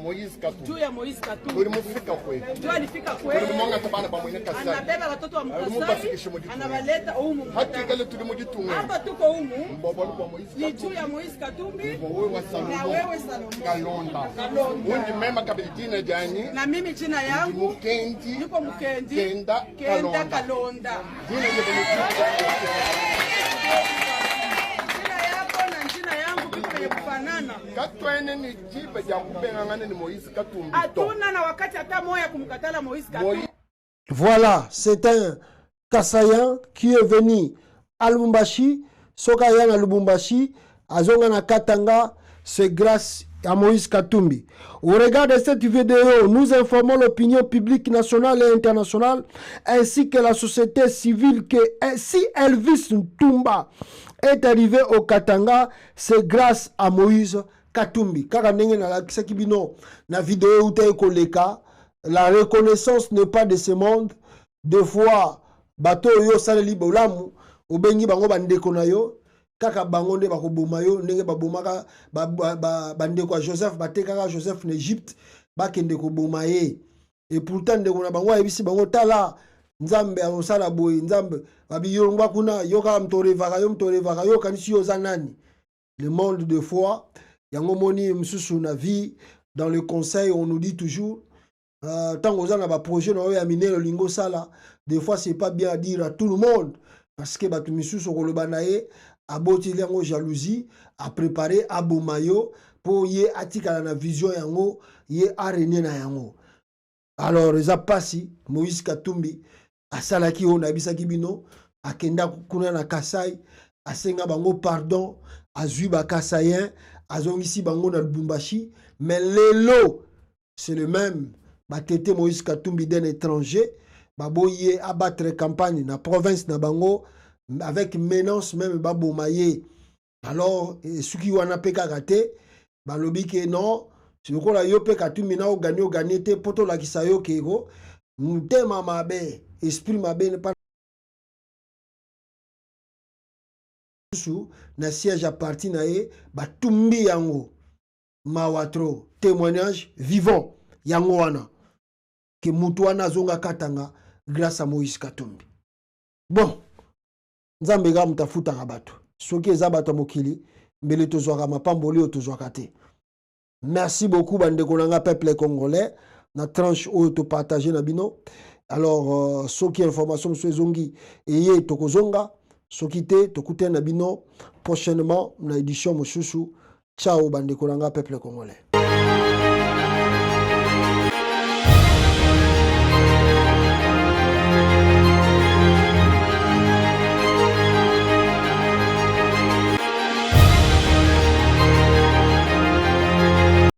Speaker 11: Moïse Katumbi. Juu ya Moïse Katumbi.
Speaker 10: Ulimufika kwe.
Speaker 11: Juu alifika kwe.
Speaker 10: Ulimwanga tabana ba mwenye kasai.
Speaker 11: Anabeba watoto wa Mkasai. Anabaleta humu.
Speaker 10: Haki kale tulimujitunga.
Speaker 11: Hapa tuko humu.
Speaker 10: Mbobolo kwa Moïse Katumbi.
Speaker 11: Ni juu ya Moïse Katumbi.
Speaker 10: Na
Speaker 11: wewe Salomon.
Speaker 10: Kalonda. Undi mema kabidina jani.
Speaker 11: Na mimi jina yangu
Speaker 10: Mukendi.
Speaker 11: Niko Mukendi.
Speaker 10: Kenda
Speaker 11: Kalonda.
Speaker 10: Jina yako
Speaker 11: na jina yangu vipi kufanana.
Speaker 10: Katwene ni jibe ya kubengangana ni Moïse Katumbi.
Speaker 11: Atuna na wakati hata moya kumkatala Moïse Katumbi.
Speaker 1: Voilà, c'est un Kassayan qui est venu à Lubumbashi, Sokayan à Lubumbashi, Azonga na Katanga, c'est grâce à Moïse Katumbi. Au regard de cette vidéo, nous informons l'opinion publique nationale et internationale ainsi que la société civile que si Elvis Ntumba est arrivé au Katanga, c'est grâce à Moïse Katumbi. Car na vidéo la reconnaissance n'est pas de ce monde. Des fois, bateau yo saleli bolamu, obengi bango bandeko na yo, kaka bango nde bakoboma yo, ndenge babomaka bandeko Joseph, batekaka Joseph en Égypte, bakende koboma ye. Et pourtant ndeko na bango ayebisi bango tala nzambe osala boye, nzambe babi yo ngwa kuna yo ka mtorevaka yo kanisi yo za nani. Le monde de foi, yango moni msusu na vie, dans le conseil on nous dit toujours tant que vous avez un projet, lingo sala, des fois c'est pas bien à dire à tout le monde parce que batumisu sur le banaye a boti lango jalousie a préparé à bomayo pour y atika na vision yango y arene na yango. Alors les apasi Moïse Katumbi a salaki on abisa kibino a kenda kuna na Kasai a senga bango pardon a zui ba kasayen a zongisi bango na Lubumbashi, mais lelo c'est le même. Batete Moïse Katumbi d'un étranger, baboye abattre campagne na province na bango avec menace même babomaye. Alors ce qui wana peka gate, balobi ke non, c'est ko la yo peka Katumbi na o gagner te poto la kisayo kego, mutema mabe, esprit mabe ne pas sous na siège à parti na e batumbi yango mawatro témoignage vivant yango wana que Moutouana zonga katanga grâce à Moïse Katumbi. Bon, nzambe ga mutafuta rabato. Soki ezabata mokili, mbele tozwaka mapamboli o tozwaka te. Merci beaucoup bandeko nanga peuple congolais na tranche o to partager na bino. Alors soki information so zongi eye tokozonga, soki te tokute na bino prochainement na édition mosusu. Ciao bandeko nanga peuple congolais.